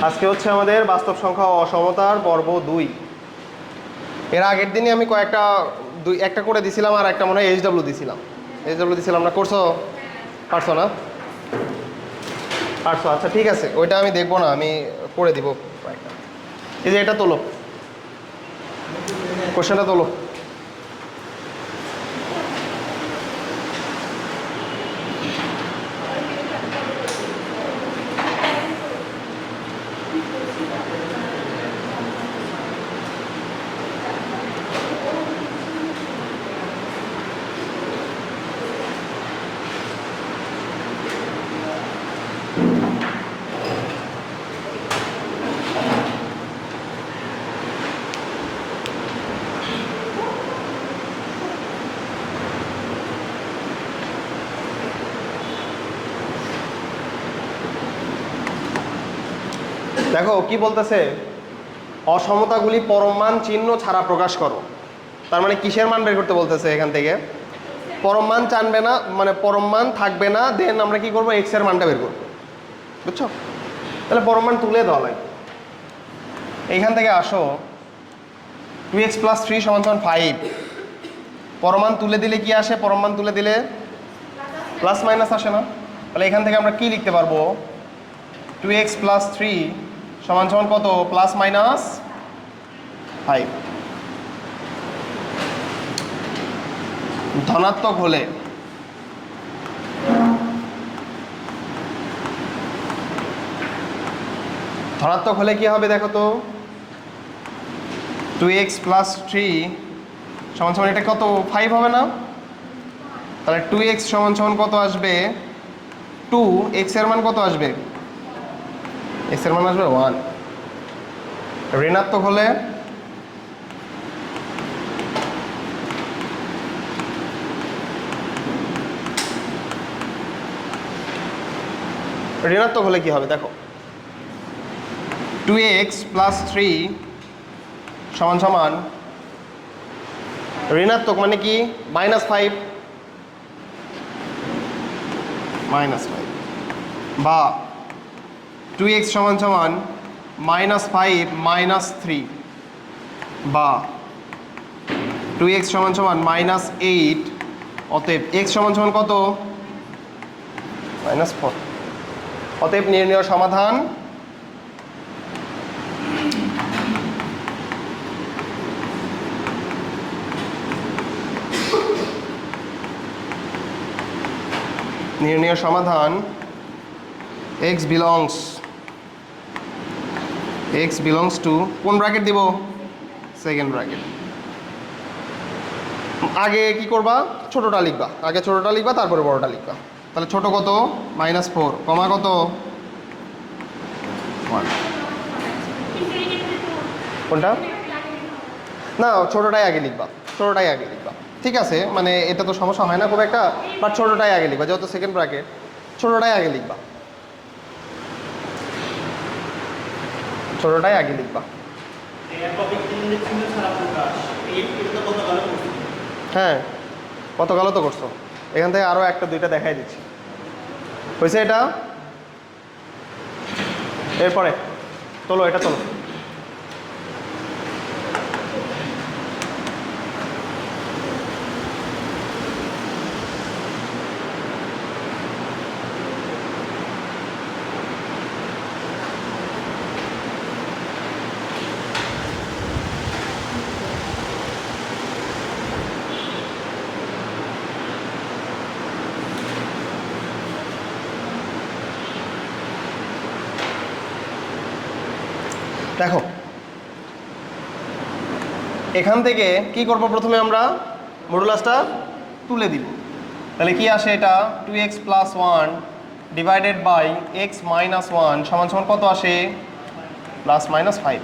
আজকে হচ্ছে আমাদের বাস্তব সংখ্যা ও অসমতার পর্ব 2। এর আগের দিনই আমি একটা করে দিছিলাম, আর একটা মনে হয় এইচডব্লিউ দিছিলাম না? করছো? পারছো না? পারছো? আচ্ছা ঠিক আছে, ওইটা আমি দেখবো না, আমি করে দিব কয়েকটা। এই যে এটা তোলো, কোশ্চেনটা তোলো। দেখো কি বলতেছে, অসমতাগুলি পরম মান চিহ্ন ছাড়া প্রকাশ করো। তার মানে কিসের মান বের করতে বলতেছে এখান থেকে? পরম মান টানবে না, মানে পরম মান থাকবে না, দেন আমরা কি করবো, এক্স এর মানটা বের করবো। বুঝছো? তাহলে পরম মান তুলে দেওয়া লাগবে। এইখান থেকে আসো, 2x + 3 = 5। পরম মান তুলে দিলে কি আসে? পরম মান তুলে দিলে প্লাস মাইনাস আসে না? তাহলে এখান থেকে আমরা কি লিখতে পারবো? 2x + 3 = কত? ±5। ধনাত্মক হলে কি হবে দেখো তো? 2x + 3 = এটা কত? 5 হবে না? তাহলে 2x = কত আসবে? 2। x এর মান কত আসবে? x এর মান আসবে 1। ঋণাত্মক হলে কি হবে দেখো? 2x + 3 = ঋণাত্মক মানে কি? -5 বা 2x = -5 -3 বা 2x = -8। অতএব x = কত? -4। অতএব নির্ণয় সমাধান x belongs to কোন ব্র্যাকেট দিব? Second bracket. আগে কি করবা? ছোটটা লিখবা, তারপরে বড়টা লিখবা। তাহলে ছোট কত? -4 কমা কত? 1। কোনটা? না, ছোটটাই আগে লিখবা। ঠিক আছে, মানে এটা তো সমস্যা হয় না খুব একটা, বাট ছোটটাই আগে লিখবা, যেহেতু সেকেন্ড ব্র্যাকেট, ছোটটাই আগে লিখবা। হ্যাঁ, গতকালও তো করছো। এখান থেকে আরও একটা দুইটা দেখাই দিচ্ছি। হয়েছে এটা? এরপরে তোলো, এটা তোলো। দেখো এখান থেকে কি করব? প্রথমে আমরা মডুলাসটা তুলে দিব। তাহলে কি আসে এটা? 2x + 1 ডিভাইডেড বাই x - 1 = কত আসে? +-5।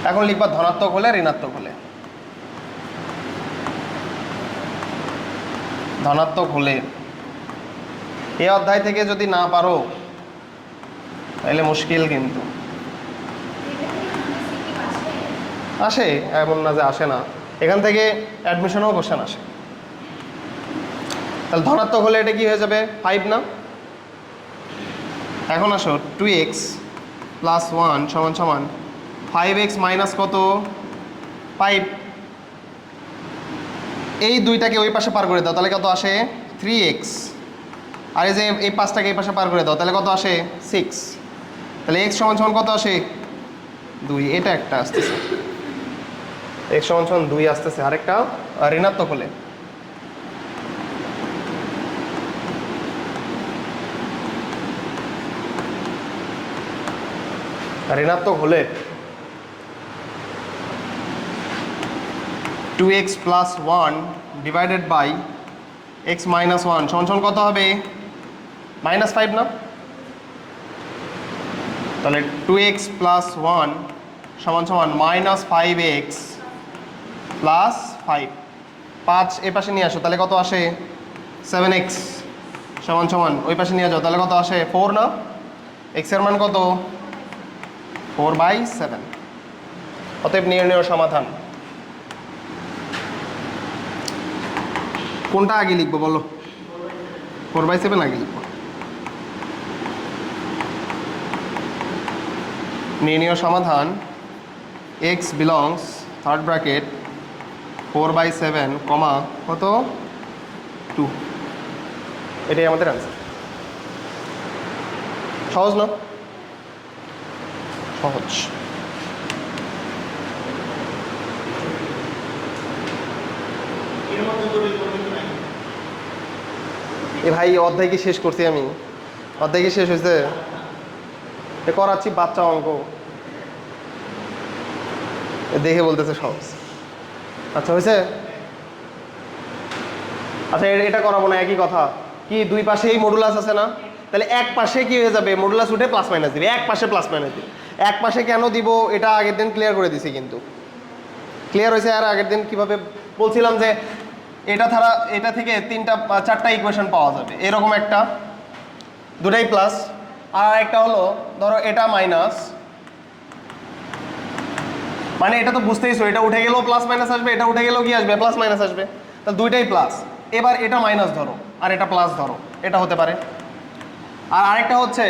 এখন লিখবা ধনাত্মক হলে, ঋণাত্মক হলে। ধনাত্মক হলে এই অধ্যায় থেকে যদি না পারো তাহলে মুশকিল, কিন্তু আসে, এমন না যে আসে না। এখান থেকে অ্যাডমিশনেও কোশ্চেন আসে। তাহলে ধনাত্মক হলে এটা কি হয়ে যাবে? 5 না? এখন আসো 2x প্লাস 1 সমান সমান 5x মাইনাস কত 5। এই দুইটাকে ওই পাশে পার করে দাও, তাহলে কত আসে 3x। আর এই যে এই 5টাকে এই পাশে পার করে দাও, তাহলে কত আসে 6। তাহলে x সমান সমান কত আসে 2। এটা একটা আসতেছে, x সমান সমান 2 আসতেছে। আরেকটা ঋণাত্মক হলে ঋণাত্মক হলে 2x plus 1 divided by x minus 1 সমান সমান কত হবে -5 না? তাহলে 2x প্লাস 1 সমান সমান -5x প্লাস 5। 5 এ পাশে নিয়ে আসো, তাহলে কত আসে 7x সমান সমান ওই পাশে নিয়ে যাও, তাহলে কত আসে 4 না? x এর মান কত 4/7। অতএব নির্ণয় সমাধান। কোনটা আগে লিখবো বলো? 4/7 আগে লিখবো। নির্ণয় সমাধান x বিলংস থার্ড ব্র্যাকেট 4/7 কমা কত 2। এটাই আমাদের অ্যান্সার। সহজ না? সহজ। এ ভাই অধ্যায় কি শেষ করছি আমি? অধ্যায় কি শেষ হয়েছে? এ করাচ্ছি বাচ্চা অঙ্ক, দেখে বলতেছে সহজ। আচ্ছা হয়েছে। আচ্ছা এটা করাবো না, একই কথা। কি দুই পাশেই মডুলাস আছে না? তাহলে এক পাশে কি হয়ে যাবে, মডুলাস উঠে প্লাস মাইনাস দিবে, এক পাশে প্লাস মাইনাস দিবে। এক পাশে কেন দিব এটা আগের দিন ক্লিয়ার করে দিছি, কিন্তু ক্লিয়ার হয়েছে। আর আগের দিন কিভাবে বলছিলাম যে এটা থেকে 4টা ইকুয়েশন পাওয়া যাবে, এরকম একটা, দুটাই প্লাস। আর একটা হলো ধরো এটা মাইনাস, মানে এটা তো বুঝতেইছো, এটা উঠে গেলেও প্লাস মাইনাস আসবে, এটা উঠে গেলেও কি আসবে প্লাস মাইনাস আসবে। তাহলে দুইটাই প্লাস। এবার এটা মাইনাস ধরো আর এটা প্লাস ধরো, এটা হতে পারে। আর আরেকটা হচ্ছে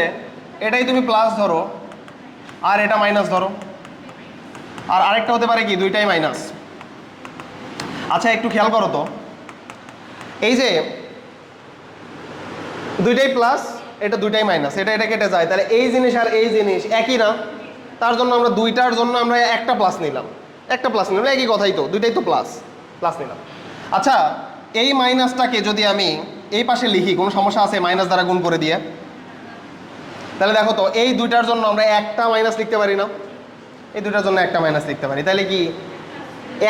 এটাই তুমি প্লাস ধরো আর এটা মাইনাস ধরো। আর আরেকটা হতে পারে কি দুইটাই মাইনাস। আচ্ছা একটু খেয়াল করো তো, এই যে দুইটাই প্লাস, এটা দুইটাই মাইনাস, এটা কেটে যায়, তাহলে এই জিনিস আর এই জিনিস একই না? তার জন্য আমরা দুইটার জন্য আমরা একটা প্লাস নিলাম, একই কথাই তো, দুইটাই তো প্লাস নিলাম। আচ্ছা এই মাইনাসটাকে যদি আমি এই পাশে লিখি, কোনো সমস্যা আছে মাইনাস দ্বারা গুণ করে দিয়ে? তাহলে দেখো তো এই দুইটার জন্য আমরা একটা মাইনাস লিখতে পারি না? এই দুইটার জন্য একটা মাইনাস লিখতে পারি। তাহলে কি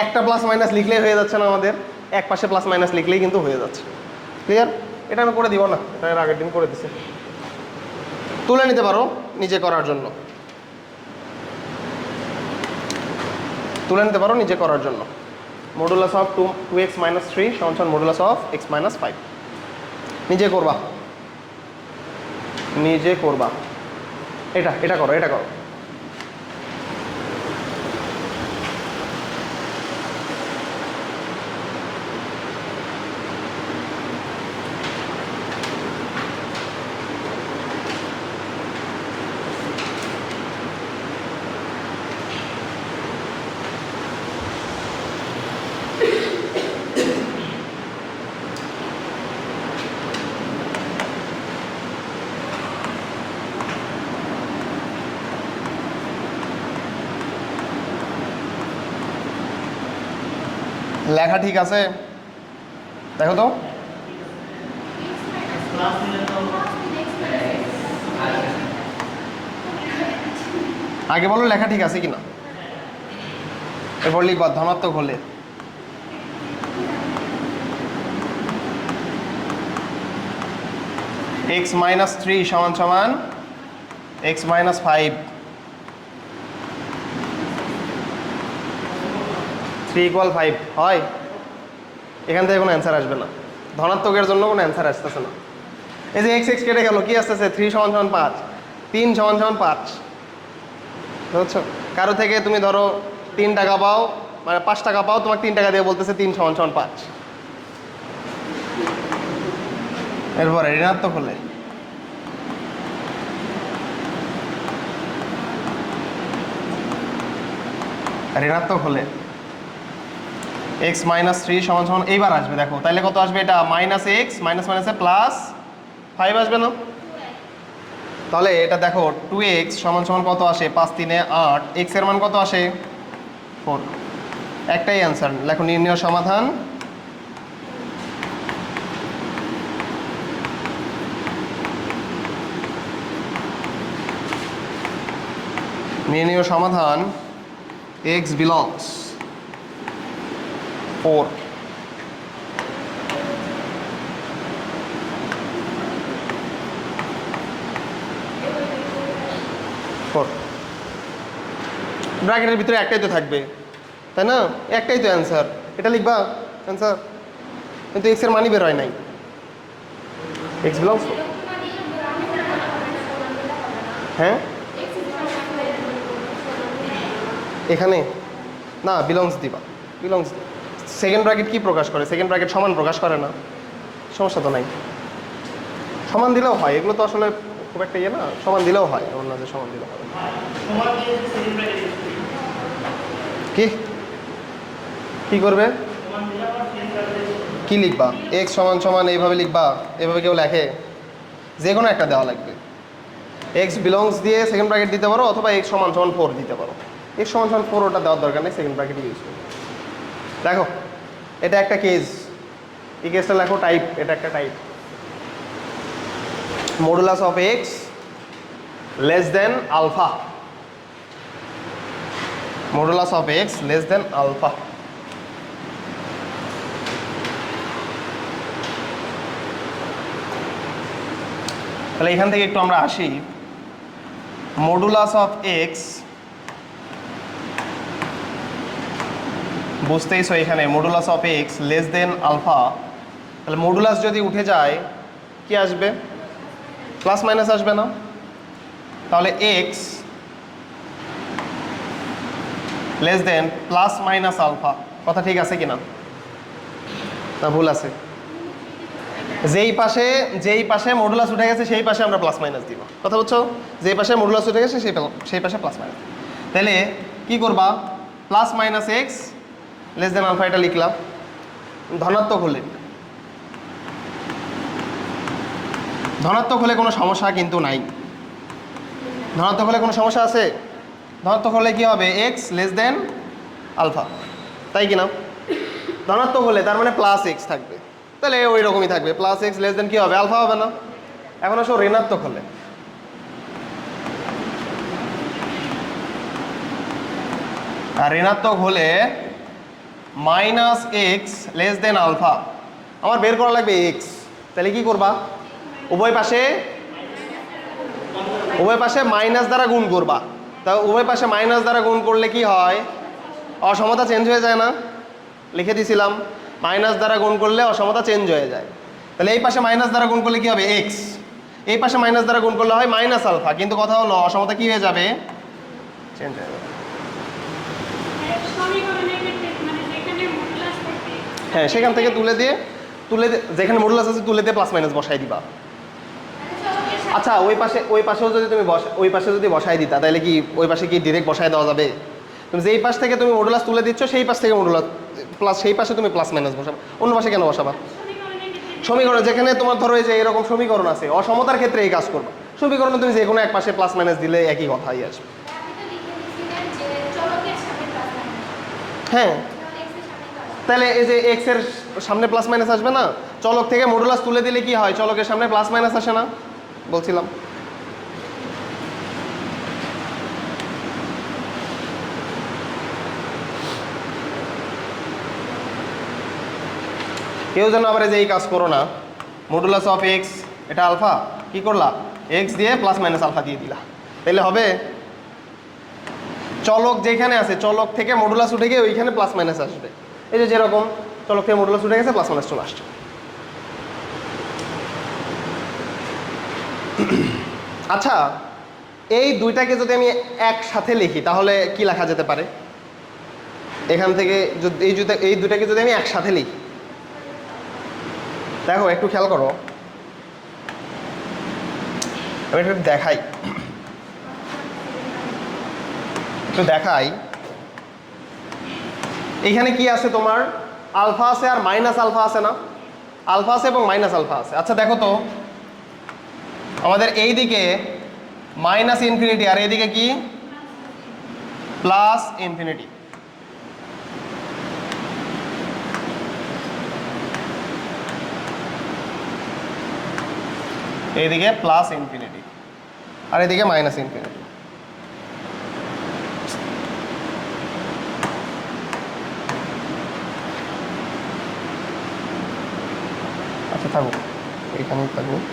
একটা প্লাস মাইনাস লিখলেই হয়ে যাচ্ছে না আমাদের? এক পাশে প্লাস মাইনাস লিখলেই কিন্তু হয়ে যাচ্ছে। ক্লিয়ার? এটা আমি করে দিব না, এটা এর আগের দিন করে দিছি। তুলে নিতে পারো নিজে করার জন্য, মডুলাস অফ 2x মাইনাস 3 সমান মডুলাস অফ x মাইনাস 5। নিজে করবা। এটা করো। লেখা ঠিক আছে? দেখো তো আগে বলো লেখা ঠিক আছে কিনা, এরপর লিখবা ধনাত্মক হলে। x মাইনাস 3 সমান x মাইনাস 5। 3 = 5 হয়? এখান থেকে কোনো অ্যান্সার আসবে না, ধনাত্মকের জন্য কোনো অ্যান্সার আসতেছে না। এই যে x কেটে গেল, কি আসতেছে 3 = 5, 3 = 5। বুঝছো? কারো থেকে তুমি ধরো 3 টাকা পাও, মানে 5 টাকা পাও, তোমাকে 3 টাকা দিয়ে বলতেছে 3 = 5। এরপরে ঋণাত্মক হলে ঋণাত্মক হলে এক্স মাইনাস থ্রি সমান সমান এইবার আসবে, দেখো তাহলে কত আসবে, এটা মাইনাস এক্স মাইনাস মাইনাসে প্লাস ফাইভ আসবে না? তাহলে এটা দেখো টু এক্স সমান সমান কত আসে, 5×3 = 8, এক্স এর মান কত আসে 4। একটাই অ্যান্সার, লেখো নির্ণয় সমাধান নির্ণয় সমাধান x belongs 4। ব্র্যাকেটের ভিতরে একটাই তো থাকবে, তাই না? একটাই তো অ্যান্সার, এটা লিখবা অ্যান্সার, কিন্তু এক্স এর মানই বের হয় নাই। এক্স বিলংস, হ্যাঁ এখানে না বিলংস দিবা, বিলংস। সেকেন্ড ব্র্যাকেট কি প্রকাশ করে? সেকেন্ড ব্র্যাকেট সমান প্রকাশ করে না, সমস্যা তো নাই, সমান দিলেও হয়, এগুলো তো আসলে খুব একটা ইয়ে না, সমান দিলেও হয়, এমন না যে সমান দিলেও হয়। কি কি করবে, কি লিখবা? এক্স সমান সমান এইভাবে লিখবা, এইভাবে কেউ লেখে? যে কোনো একটা দেওয়া লাগবে, এক্স বিলংস দিয়ে সেকেন্ড ব্র্যাকেট দিতে পারো, অথবা এক্স সমান সমান 4 দিতে পারো। এক্স সমান সমান 4 ওটা দেওয়ার দরকার নেই, সেকেন্ড ব্র্যাকেট ইউজ করো। দেখো এটা একটা কেস, এই কেসটা লেখো টাইপ, এটা একটা type. Modulus of x less than alpha, modulus of x less than alpha. তাহলে এখান থেকে একটু আমরা আসি, মডুলাস অফ এক্স বুঝতেইছো, এখানে modulus of x less than alpha, তাহলে মডুলাস যদি উঠে যায় কি আসবে? প্লাস মাইনাস আসবে না? তাহলে x less than plus minus alpha, কথা ঠিক আছে কিনা, না ভুল আছে? যেই পাশে মডুলাস উঠে গেছে সেই পাশে আমরা প্লাস মাইনাস দিব, কথা বুঝছো? যেই পাশে মডুলাস উঠে গেছে সেই পাশে প্লাস মাইনাস। তাহলে কি করবা? Plus minus x less than alpha, এটা লিখলাম। ধনাত্মক হলে কোনো সমস্যা কিন্তু নাই। ধনাত্মক হলে কোনো সমস্যা আছে? ধনাত্মক হলে কি হবে? এক্স লেস দেন আলফা, তাই কিনা? ধনাত্মক হলে তার মানে প্লাস এক্স থাকবে, তাহলে ওই রকমই থাকবে, প্লাস এক্স লেস দেন কি হবে? আলফা হবে না? এখন আসো ঋণাত্মক হলে, আর ঋণাত্মক হলে minus x less than alpha, আমার বের করা লাগবে এক্স। তাহলে কি করবা? উভয় পাশে মাইনাস দ্বারা গুণ করবা। তা উভয় পাশে মাইনাস দ্বারা গুণ করলে কি হয়? অসমতা চেঞ্জ হয়ে যায় না? লিখে দিছিলাম, মাইনাস দ্বারা গুণ করলে অসমতা চেঞ্জ হয়ে যায়। তাহলে এই পাশে মাইনাস দ্বারা গুণ করলে কি হবে? এক্স। এই পাশে মাইনাস দ্বারা গুণ করলে হয় মাইনাস আলফা, কিন্তু কথা হলো অসমতা কি হয়ে যাবে? চেঞ্জ হয়ে যাবে। হ্যাঁ, সেখান থেকে তুলে দিয়ে যেখানে মডুলাস আছে তুলে দিয়ে প্লাস মাইনাস বসাই দিবা। আচ্ছা, ওই পাশেও যদি তুমি ওই পাশে যদি বসাই দিতা, তাহলে কি ওই পাশে কি ডিরেক্ট বসাই দেওয়া যাবে? তুমি যেই পাশ থেকে তুমি মডুলাস তুলে দিচ্ছ সেই পাশ থেকে মডুলাস প্লাস, সেই পাশে তুমি প্লাস মাইনাস বসাবে, অন্য পাশে কেন বসাবা? সমীকরণ যেখানে তোমার ধরো এই যে এরকম সমীকরণ আছে, অসমতার ক্ষেত্রে এই কাজ করবা। সমীকরণে তুমি যে কোনো এক পাশে প্লাস মাইনাস দিলে একই কথাই আসবে। হ্যাঁ, তাহলে এই যে এক্স এর সামনে প্লাস মাইনাস আসবে না? চলক থেকে মডুলাস তুলে দিলে কি হয়? চলকের সামনে প্লাস মাইনাস আসে না? বলছিলাম। কেউ যেন আবার এই যে এই কাজ করো না, মডুলাস অফ এক্স এটা আলফা, কি করলা? এক্স দিয়ে প্লাস মাইনাস আলফা দিয়ে দিলা, তাহলে হবে? চলক যেখানে আছে, চলক থেকে মডুলাস উঠে গিয়ে ওইখানে প্লাস মাইনাস আসবে। এই যে যেরকম চলক থেকে মডুলাস উঠে গেছে, প্লাস মাইনাস চলে আসছে। আচ্ছা, এই দুইটাকে যদি আমি একসাথে লিখি তাহলে কি লেখা যেতে পারে? এখান থেকে এই দুটাকে যদি আমি একসাথে লিখি, দেখো একটু খেয়াল করো, আমি একটু দেখাই। এখানে কি আছে তোমার আলফা আছে আর মাইনাস আলফা আছে না, আলফা আছে এবং মাইনাস আলফা আছে। আচ্ছা দেখো তো আমাদের এই দিকে মাইনাস ইনফিনিটি আর এইদিকে কি প্লাস ইনফিনিটি। এইদিকে প্লাস ইনফিনিটি আর এদিকে মাইনাস ইনফিনিটি। আচ্ছা থাকুক, এখানেই থাকুক।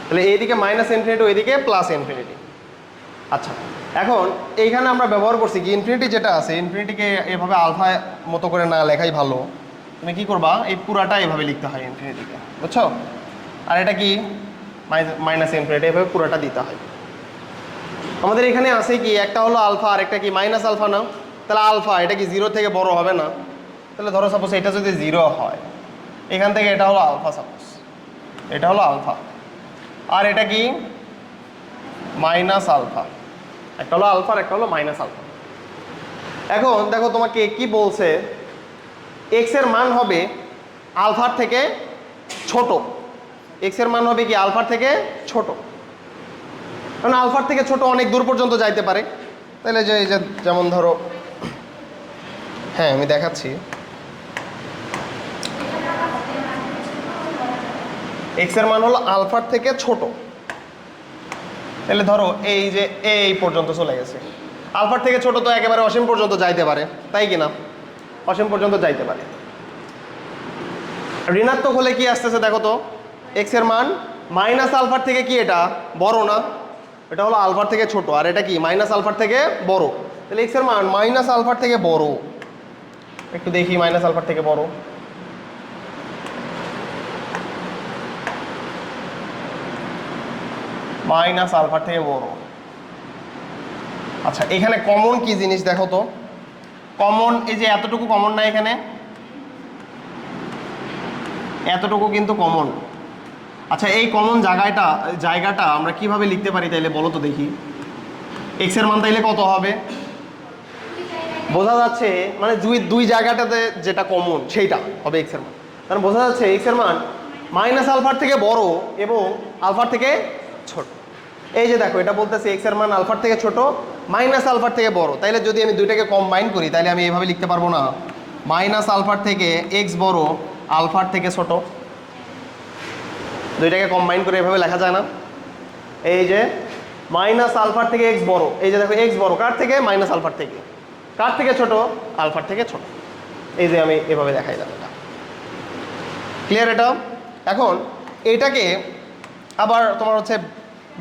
তাহলে এইদিকে মাইনাস ইনফিনিটি, ওইদিকে প্লাস ইনফিনিটি। আচ্ছা এখন এইখানে আমরা ব্যবহার করছি কি ইনফিনিটি যেটা আছে, ইনফিনিটিকে এভাবে আলফা মতো করে না লেখাই ভালো। তুমি কি করবা, এই পুরাটা এভাবে লিখতে হয় ইনফিনিটিকে, বুঝছো? আর এটা কি মাইনাস ইনফিনিটি, এভাবে পুরাটা দিতে হয়। আমাদের এখানে আছে কি একটা হলো আলফা আর একটা কি মাইনাস আলফা না, তাহলে আলফা এটা কি জিরো থেকে বড় হবে না? তাহলে ধরো সাপোজ এটা যদি জিরো হয়, এখান থেকে এটা হলো আলফা, সাপোজ এটা হলো আলফা আর এটা কি মাইনাস আলফা, একটা হলো আলফা আর একটা হলো মাইনাস আলফা। এখন দেখো তোমাকে কি বলছে, এক্স এর মান হবে আলফার থেকে ছোট, এক্স এর মান হবে কি আলফার থেকে ছোট, কারণ আলফার থেকে ছোট অনেক দূর পর্যন্ত যাইতে পারে। তাহলে যে যেমন ধরো, হ্যাঁ আমি দেখাচ্ছি, এক্স এর মান হলো আলফার থেকে ছোট, তাহলে ধরো এই যে এই পর্যন্ত চলে গেছে। আলফার থেকে ছোট তো একেবারে অসীম পর্যন্ত যাইতে পারে, তাই কি না? অসীম পর্যন্ত যাইতে পারে। ঋণাত্মক হলে কি আসতেছে দেখো তো, এক্স এর মান মাইনাস আলফার থেকে কি এটা বড় না, এটা হলো আলফার থেকে ছোট আর এটা কি মাইনাস আলফার থেকে বড়, তাহলে এক্স এর মান মাইনাস আলফার থেকে বড়। একটু দেখি মাইনাস আলফার থেকে বড়, মাইনাস আলফার থেকে বড়। আচ্ছা এখানে কমন কি জিনিস দেখো তো, কমন এই যে এতটুকু কমন না, এখানে এতটুকু কিন্তু কমন। আচ্ছা এই কমন জায়গাটা আমরা কিভাবে লিখতে পারি তাইলে বলো তো দেখি। এক্স এর মান তাইলে কত হবে, বোঝা যাচ্ছে মানে দুই জায়গাটাতে যেটা কমন সেইটা হবে এক্স এর মান, কারণ বোঝা যাচ্ছে এক্স এর মান মাইনাস আলফার থেকে বড় এবং আলফার থেকে ছোট। এই যে দেখো এটা বলতেছে এক্স এর মান আলফার থেকে ছোট, মাইনাস আলফার থেকে বড়, তাইলে যদি আমি দুইটাকে কম্বাইন করি তাহলে আমি এভাবে লিখতে পারবো না, মাইনাস আলফার থেকে এক্স বড় আলফার থেকে ছোট। দুইটাকে কম্বাইন করে এভাবে লেখা যায় না? এই যে মাইনাস আলফার থেকে এক্স বড়, এই যে দেখো এক্স বড় কার থেকে, মাইনাস আলফার থেকে, কার থেকে ছোট, আলফার থেকে ছোট। এই যে আমি এভাবে দেখাই যাবে, এটা ক্লিয়ার? এটা এখন এটাকে আবার তোমার হচ্ছে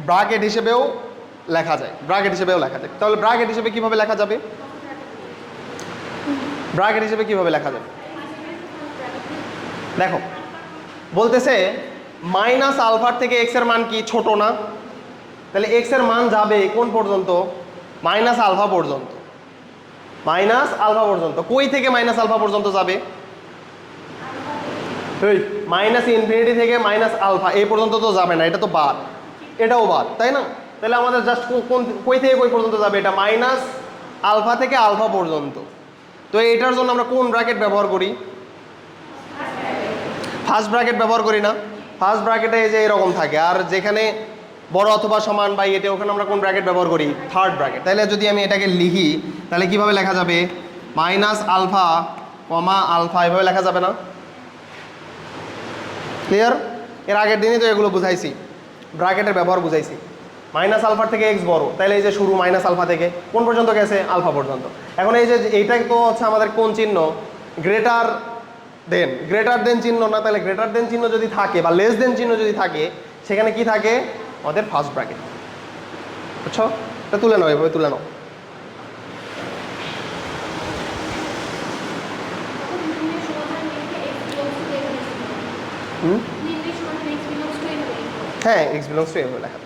ব্র্যাকেট হিসেবেও লেখা যায়, ব্র্যাকেট হিসেবেও লেখা যায়। তাহলে ব্র্যাকেট হিসেবে কিভাবে লেখা যাবে, ব্র্যাকেট হিসেবে কিভাবে লেখা যাবে দেখো, বলতেছে মাইনাস আলফার থেকে এক্স এর মান কি ছোট না, তাহলে এক্স এর মান যাবে কোন পর্যন্ত, মাইনাস আলফা পর্যন্ত, মাইনাস আলফা পর্যন্ত। কই থেকে মাইনাস আলফা পর্যন্ত যাবে, মাইনাস ইনফিনিটি থেকে মাইনাস আলফা এই পর্যন্ত তো যাবে না, এটা তো বাদ, এটাও বাদ, তাই না? তাহলে আমাদের জাস্ট কোন কই থেকে কই পর্যন্ত যাবে, এটা মাইনাস আলফা থেকে আলফা পর্যন্ত। তো এটার জন্য আমরা কোন ব্র্যাকেট ব্যবহার করি, ফার্স্ট ব্র্যাকেট ব্যবহার করি না? ফার্স্ট ব্র্যাকেটে এই যে এরকম থাকে, আর যেখানে বড় অথবা সমান বা এটা ওখানে আমরা কোন ব্র্যাকেট ব্যবহার করি, থার্ড ব্র্যাকেট। তাহলে যদি আমি এটাকে লিখি তাহলে কিভাবে লেখা যাবে, মাইনাস আলফা কমা আলফা, এভাবে লেখা যাবে না? ক্লিয়ার? এর আগের দিনই তো এগুলো বুঝাইছি, ব্র্যাকেটের ব্যবহার বুঝাইছি। মাইনাস আলফার থেকে এক্স বড়, তাহলে এই যে শুরু মাইনাস আলফা থেকে কোন পর্যন্ত গেছে, আলফা পর্যন্ত। এখন এই যে এইটাই তো হচ্ছে আমাদের কোন চিহ্ন, গ্রেটার দেন, গ্রেটার দেন চিহ্ন না, তাহলে গ্রেটার দেন চিহ্ন যদি থাকে বা লেস দেন চিহ্ন যদি থাকে, সেখানে কি থাকে, আমাদের ফার্স্ট ব্র্যাকেট। বুঝছো? এটা তুলে নাও, এভাবে তুলে নাও। হ্যাঁ, এক্স বিলংস টু এভাবে লেখা।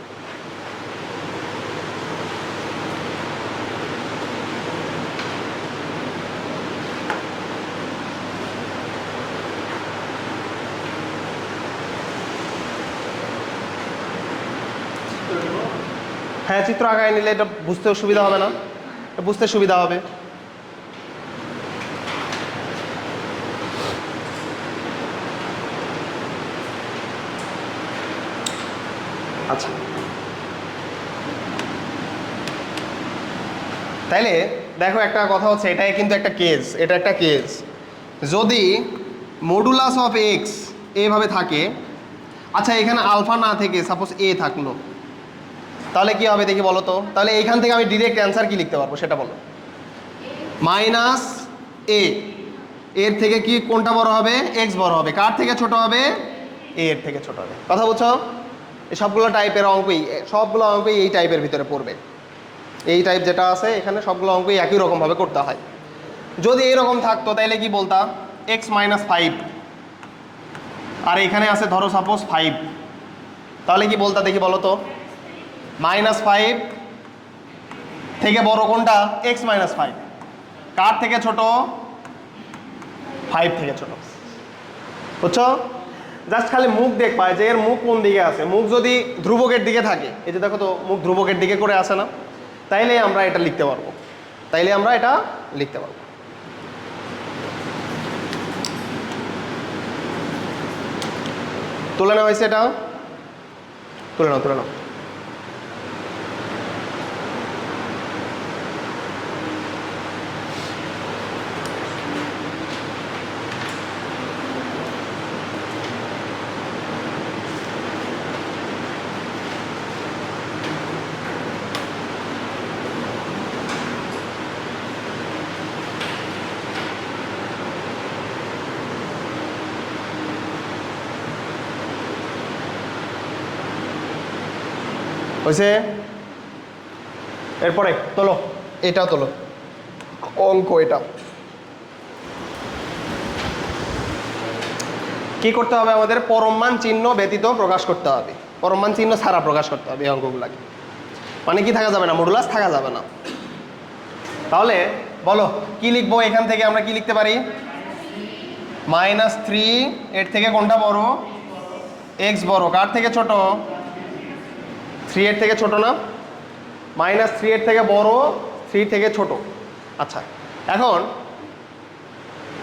হ্যাঁ, চিত্র আঁকায় নিলে এটা বুঝতেও সুবিধা হবে না, বুঝতে সুবিধা হবে। আচ্ছা, তাইলে দেখো একটা কথা হচ্ছে, এটাই কিন্তু একটা কেস, এটা একটা কেস। যদি মডুলাস অফ এক্স এভাবে থাকে, আচ্ছা এখানে আলফা না থেকে সাপোজ এ থাকলো, তাহলে কি হবে দেখি বলো তো। তাহলে এইখান থেকে আমি ডিরেক্ট অ্যান্সার কি লিখতে পারবো সেটা বলো। মাইনাস এ, এর থেকে কি কোনটা বড় হবে? এক্স বড় হবে। কার থেকে ছোট হবে? এ এর থেকে ছোট হবে। কথা বুঝছো? এই সবগুলো টাইপের অঙ্কই, সবগুলো অঙ্কই এই টাইপের ভিতরে পড়বে। এই টাইপ যেটা আছে এখানে সবগুলো অঙ্কই একই রকমভাবে করতে হয়। যদি এরকম থাকতো তাহলে কি বলতাম? এক্স মাইনাস 5, আর এখানে আছে ধরো সাপোজ 5, তাহলে কি বলতা দেখি বলো তো? -5 থেকে বড় কোনটা? X minus 5। কার থেকে ছোট? 5 থেকে ছোট। বুঝছো? জাস্ট খালি মুখ দেখবা যে এর মুখ কোন দিকে আছে। মুখ যদি ধ্রুবকের দিকে থাকে, এই যে দেখো তো মুখ ধ্রুবকের দিকে করে আসে না, তাইলে আমরা এটা লিখতে পারবো, তাইলে আমরা এটা লিখতে পারবো। তুলে নেওয়া হয়েছে, এটা তুলে নাও, তুলে নাও। হয়েছে? এরপরে তোলো, এটা তোলো অঙ্ক। এটা কি করতে হবে আমাদের? পরমমান চিহ্ন ব্যতীত প্রকাশ করতে হবে, পরমমান চিহ্ন ছাড়া প্রকাশ করতে হবে এই অঙ্কগুলাকে। মানে কি থাকা যাবে না? মডুলাস থাকা যাবে না। তাহলে বলো কি লিখবো? এখান থেকে আমরা কি লিখতে পারি? -3, এর থেকে কোনটা বড়? এক্স বড়। কার থেকে ছোট? 3 এর থেকে ছোট না? -3 এর থেকে বড়, 3 থেকে ছোট। আচ্ছা, এখন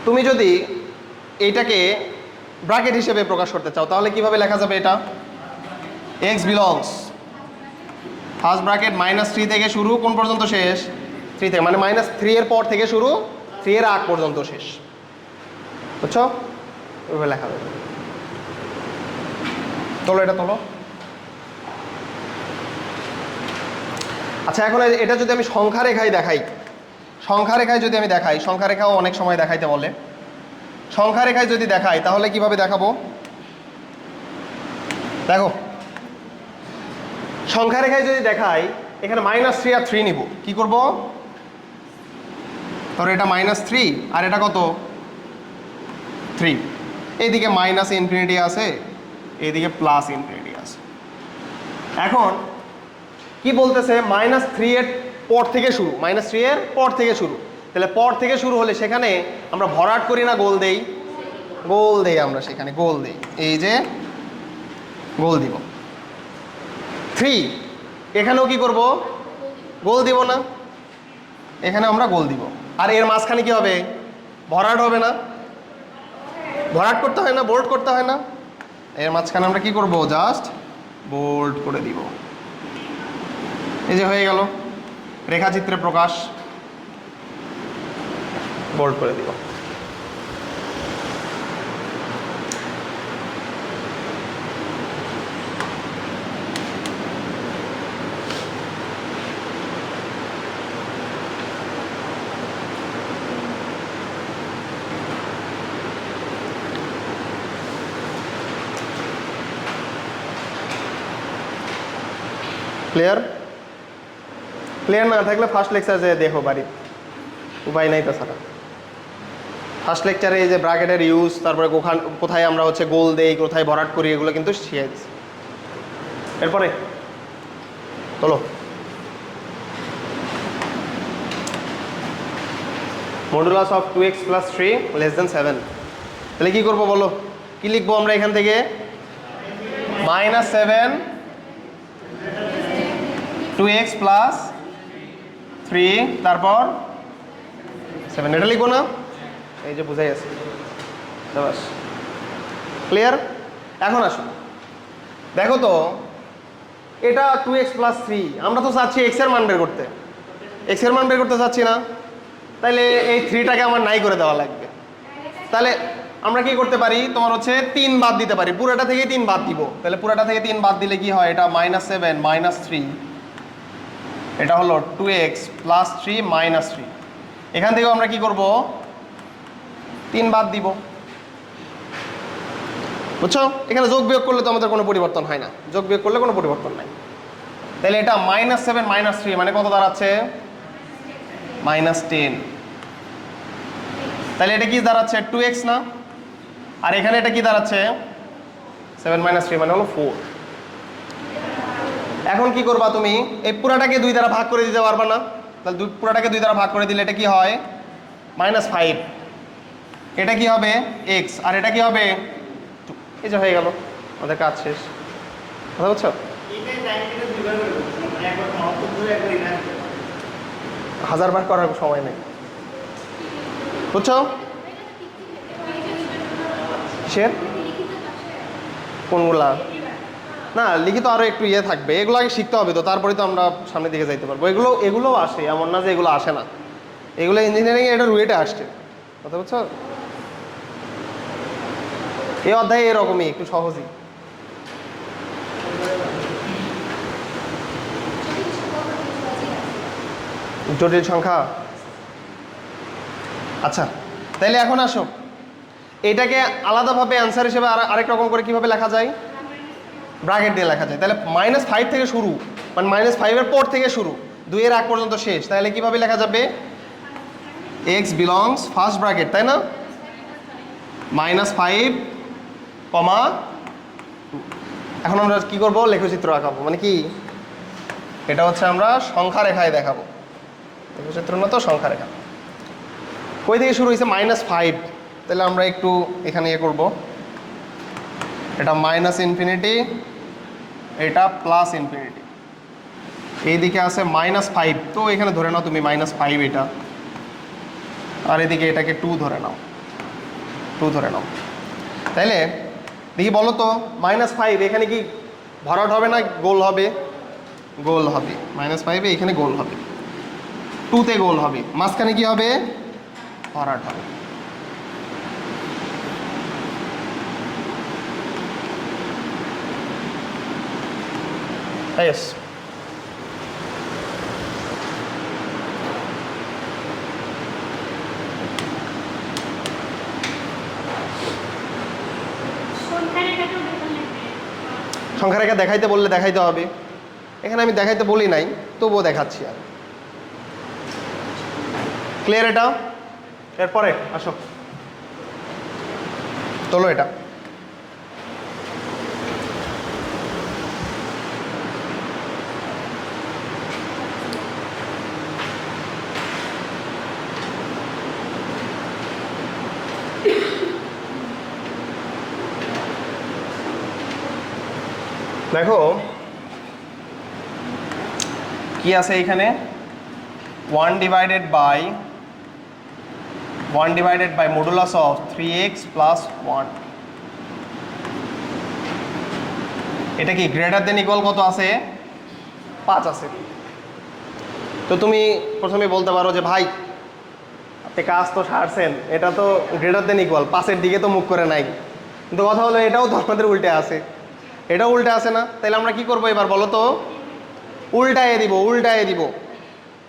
তুমি যদি এইটাকে ব্র্যাকেট হিসেবে প্রকাশ করতে চাও তাহলে কিভাবে লেখা যাবে এটা? এক্স বিলংস ফার্স্ট ব্র্যাকেট -3 থেকে শুরু, কোন পর্যন্ত শেষ? 3 থেকে, মানে -3 এর পর থেকে শুরু, 3 এর আগ পর্যন্ত শেষ। বুঝছো? ওইভাবে লেখা যাবে। তোলো, এটা তোলো। আচ্ছা, এখন এটা যদি আমি সংখ্যা রেখায় দেখাই, সংখ্যা রেখায় যদি আমি দেখাই, সংখ্যা রেখাও অনেক সময় দেখাইতে বলে। সংখ্যা রেখায় যদি দেখাই তাহলে কিভাবে দেখাবো? দেখো, সংখ্যা রেখায় যদি দেখাই, এখানে -3 আর 3 নিব। কি করব? ধরো এটা -3 আর এটা কত? 3। এইদিকে -ইনফিনিটি আছে, এইদিকে +ইনফিনিটি আছে। এখন কি বলতেছে? -3 এর পর থেকে শুরু, -3 এর পর থেকে শুরু। তাহলে পর থেকে শুরু হলে সেখানে আমরা ভরাট করি না গোল দেই? গোল দেই, আমরা সেখানে গোল দেই। এই যে গোল দিব। 3 এখানেও কি করব? গোল দিব না? এখানে আমরা গোল দিব। আর এর মাঝখানে কি হবে? ভরাট হবে না? ভরাট করতে হয় না? বোল্ড করতে হয় না? এর মাঝখানে আমরা কি করব? জাস্ট বোল্ড করে দিব। এই যে হয়ে গেল রেখাচিত্রে প্রকাশ। বোল্ড করে দিব। ক্লিয়ার? ক্লিয়ার না থাকলে ফার্স্ট লেকচার যে দেখো বাড়ি, উপায় নাই তাছাড়া। ফার্স্ট লেকচারে এই যে ব্র্যাকেটের ইউজ, তারপরে কোথায় আমরা হচ্ছে গোল দেই, কোথায় ভরাট করি, এগুলো কিন্তু শিখিয়ে দিচ্ছি। এরপরে চলো, মডুলাস অফ 2x + 3 < 7। তাহলে কি করবো বলো? কি লিখবো আমরা এখান থেকে? -7 + 2x প্লাস 3 তারপর 7, এটা লিখবো না? এই যে বুঝাই আছে, বাস ক্লিয়ার। এখন আসো দেখো তো, এটা 2x প্লাস 3, আমরা তো চাচ্ছি x এর মান বের করতে, x এর মান বের করতে চাচ্ছি না, তাহলে এই 3টাকে আমার নাই করে দেওয়া লাগবে। তাহলে আমরা কি করতে পারি, তোমার হচ্ছে 3 বাদ দিতে পারি, পুরোটা থেকে 3 বাদ দিব। তাহলে পুরোটা থেকে 3 বাদ দিলে কি হয়, এটা -7 -3, এটা হলো 2x প্লাস 3 -3। এখান থেকেও আমরা কি করব, 3 বাদ দিব, বুঝছো? এখানে যোগ বিয়োগ করলে তো আমাদের কোনো পরিবর্তন হয় না, যোগ বিয়োগ করলে কোনো পরিবর্তন নাই। তাহলে এটা -7 -3 মানে কত দাঁড়াচ্ছে, -10। তাহলে এটা কি দাঁড়াচ্ছে, 2x না? আর এখানে এটা কি দাঁড়াচ্ছে, 7 - 3 মানে হলো 4। এখন কি করবা তুমি, এই পুরাটাকে 2 দ্বারা ভাগ করে দিতে পারবা না? তাহলে পুরাটাকে 2 দ্বারা ভাগ করে দিলে এটা কি হয়, -5। এটা কি হবে x, আর এটা কি হবে 2। এই যে হয়ে গেল, আমাদের কাজ শেষ। কথা বুঝছো? 1000 বার করার সময় নেই, বুঝছো? কিসের, কোনগুলা? না, লিখিত আরো একটু ইয়ে থাকবে, এগুলো আগে শিখতে হবে, তো তারপরে তো আমরা সামনের দিকে যাইতে পারবো। এগুলোও আসে, এমন না যে এগুলো আসে না, এগুলো ইঞ্জিনিয়ারিং এটা রুয়েটে আসছে। কথা বুঝছো? এই অধ্যায়ে এরকমই একটু সহজই। জটিল সংখ্যা, আচ্ছা তাইলে এখন আসো, এটাকে আলাদাভাবে অ্যান্সার হিসেবে আরেক রকম করে কিভাবে লেখা যায়, ব্র্যাকেট দিয়ে লেখা যায়। তাহলে -5 থেকে শুরু, মানে -5 এর পর থেকে শুরু, 2 এর আগ পর্যন্ত শেষ। তাহলে কিভাবে লেখা যাবে, x বিলংস ফার্স্ট ব্র্যাকেট, তাই না, -5, এখন আমরা কি করব, লেখচিত্র আঁকাবো। মানে কি, এটা হচ্ছে আমরা সংখ্যা রেখায় দেখাবো, লেখচিত্র না তো সংখ্যা রেখা। কই থেকে শুরু হয়েছে, -5। তাহলে আমরা একটু এখানে ইয়ে করবো, এটা -ইনফিনিটি, এটা +∞। এইদিকে আছে -5, তো এখানে ধরে নাও তুমি -5 এটা, আর এদিকে এটাকে 2 ধরে নাও, 2 ধরে নাও। তাইলে দেখি বলো তো, -5 এখানে কি ভরাট হবে না গোল হবে, গোল হবে। -5 এখানে গোল হবে, 2তে গোল হবে, মাঝখানে কি হবে, ভরাট হবে। Yes. সংখ্যা রেখা দেখাইতে বললে দেখাইতে হবে, এখানে আমি দেখাইতে বলি নাই, তবুও দেখাচ্ছি। আর ক্লিয়ার এটা? এরপরে আসো, তোলো এটা। দেখো কি আছে এখানে, 1 divided by modulus of 3x + 1। এটা কি গ্রেটার দেন ইকুয়াল কত আছে, 5 আছে। তো তুমি প্রথমে বলতে পারো যে ভাই আপনি কাজ তো সারছেন, এটা তো গ্রেটার দেন ইকুয়াল, 5-এর দিকে তো মুখ করে নাই। কিন্তু কথা হলো এটাও তো আমাদের উল্টে আছে, এটাও উল্টে আছে না? তাহলে আমরা কি করবো এবার বলো তো, উল্টায় দিব।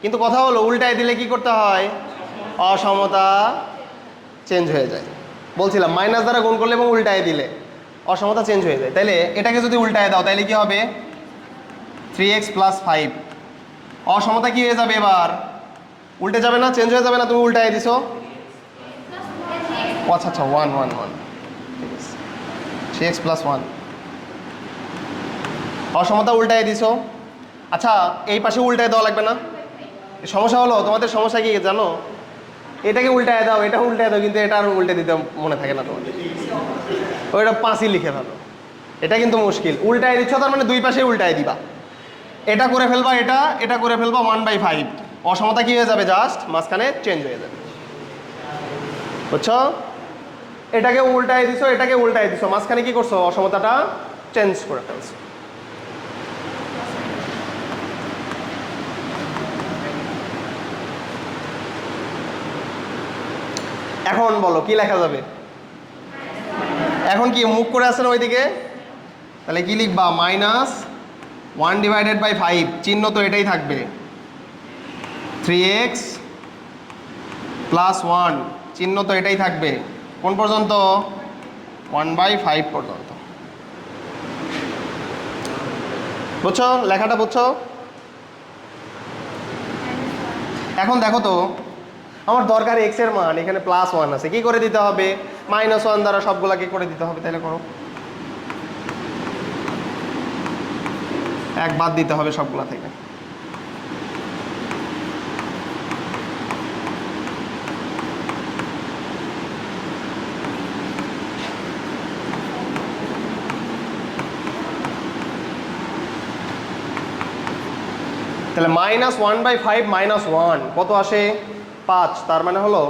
কিন্তু কথা হলো উল্টায় দিলে কি করতে হয়, অসমতা চেঞ্জ হয়ে যায়। বলছিলাম মাইনাস দ্বারা গুণ করলে এবং উল্টায় দিলে অসমতা চেঞ্জ হয়ে যায়। তাইলে এটাকে যদি উল্টায় দাও তাহলে কি হবে, 3x + 5, অসমতা কি হয়ে যাবে, এবার উল্টে যাবে না, চেঞ্জ হয়ে যাবে না, তুমি উল্টায় দিছো। আচ্ছা 1 ঠিক আছে, 3x + 1, অসমতা উল্টায় দিছো। আচ্ছা এই পাশে উল্টায় দেওয়া লাগবে না? সমস্যা হলো, তোমাদের সমস্যা কি জানো, এটাকে উল্টায় দাও, এটা উল্টায় দাও, কিন্তু এটা আর উল্টে দিতে মনে থাকে না তোমাদের, ওইটা 5ই লিখে ভালো। এটা কিন্তু মুশকিল, উল্টায় দিচ্ছ তার মানে দুই পাশে উল্টায় দিবা। এটা করে ফেলবা, এটা করে ফেলবা 1/5। অসমতা কি হয়ে যাবে, জাস্ট মাঝখানে চেঞ্জ হয়ে যাবে, বুঝছো? এটাকে উল্টায় দিছো, এটাকে উল্টায় দিছো, মাঝখানে কি করছো, অসমতাটা চেঞ্জ করে ফেলছো। এখন বলো কি লেখা যাবে? এখন কি মুখ করে আসছে না ওইদিকে, তাহলে কি লিখবা, -1/5, চিহ্ন তো এটাই থাকবে, 3x + 1 চিহ্ন তো এটাই থাকবে, কোন পর্যন্ত, 1/5 পর্যন্ত। বুঝছো লেখাটা, বুঝছো? এখন দেখো তো, আমার দরকার x এর মান, এখানে +1 আছে, কি করে দিতে হবে, -1 দ্বারা সবগুলাকে করে দিতে হবে, তাহলে করো, এক বাদ দিতে হবে সবগুলা থেকে। তাহলে -1/5 -1 কত আসে, 5, তার মানে হলো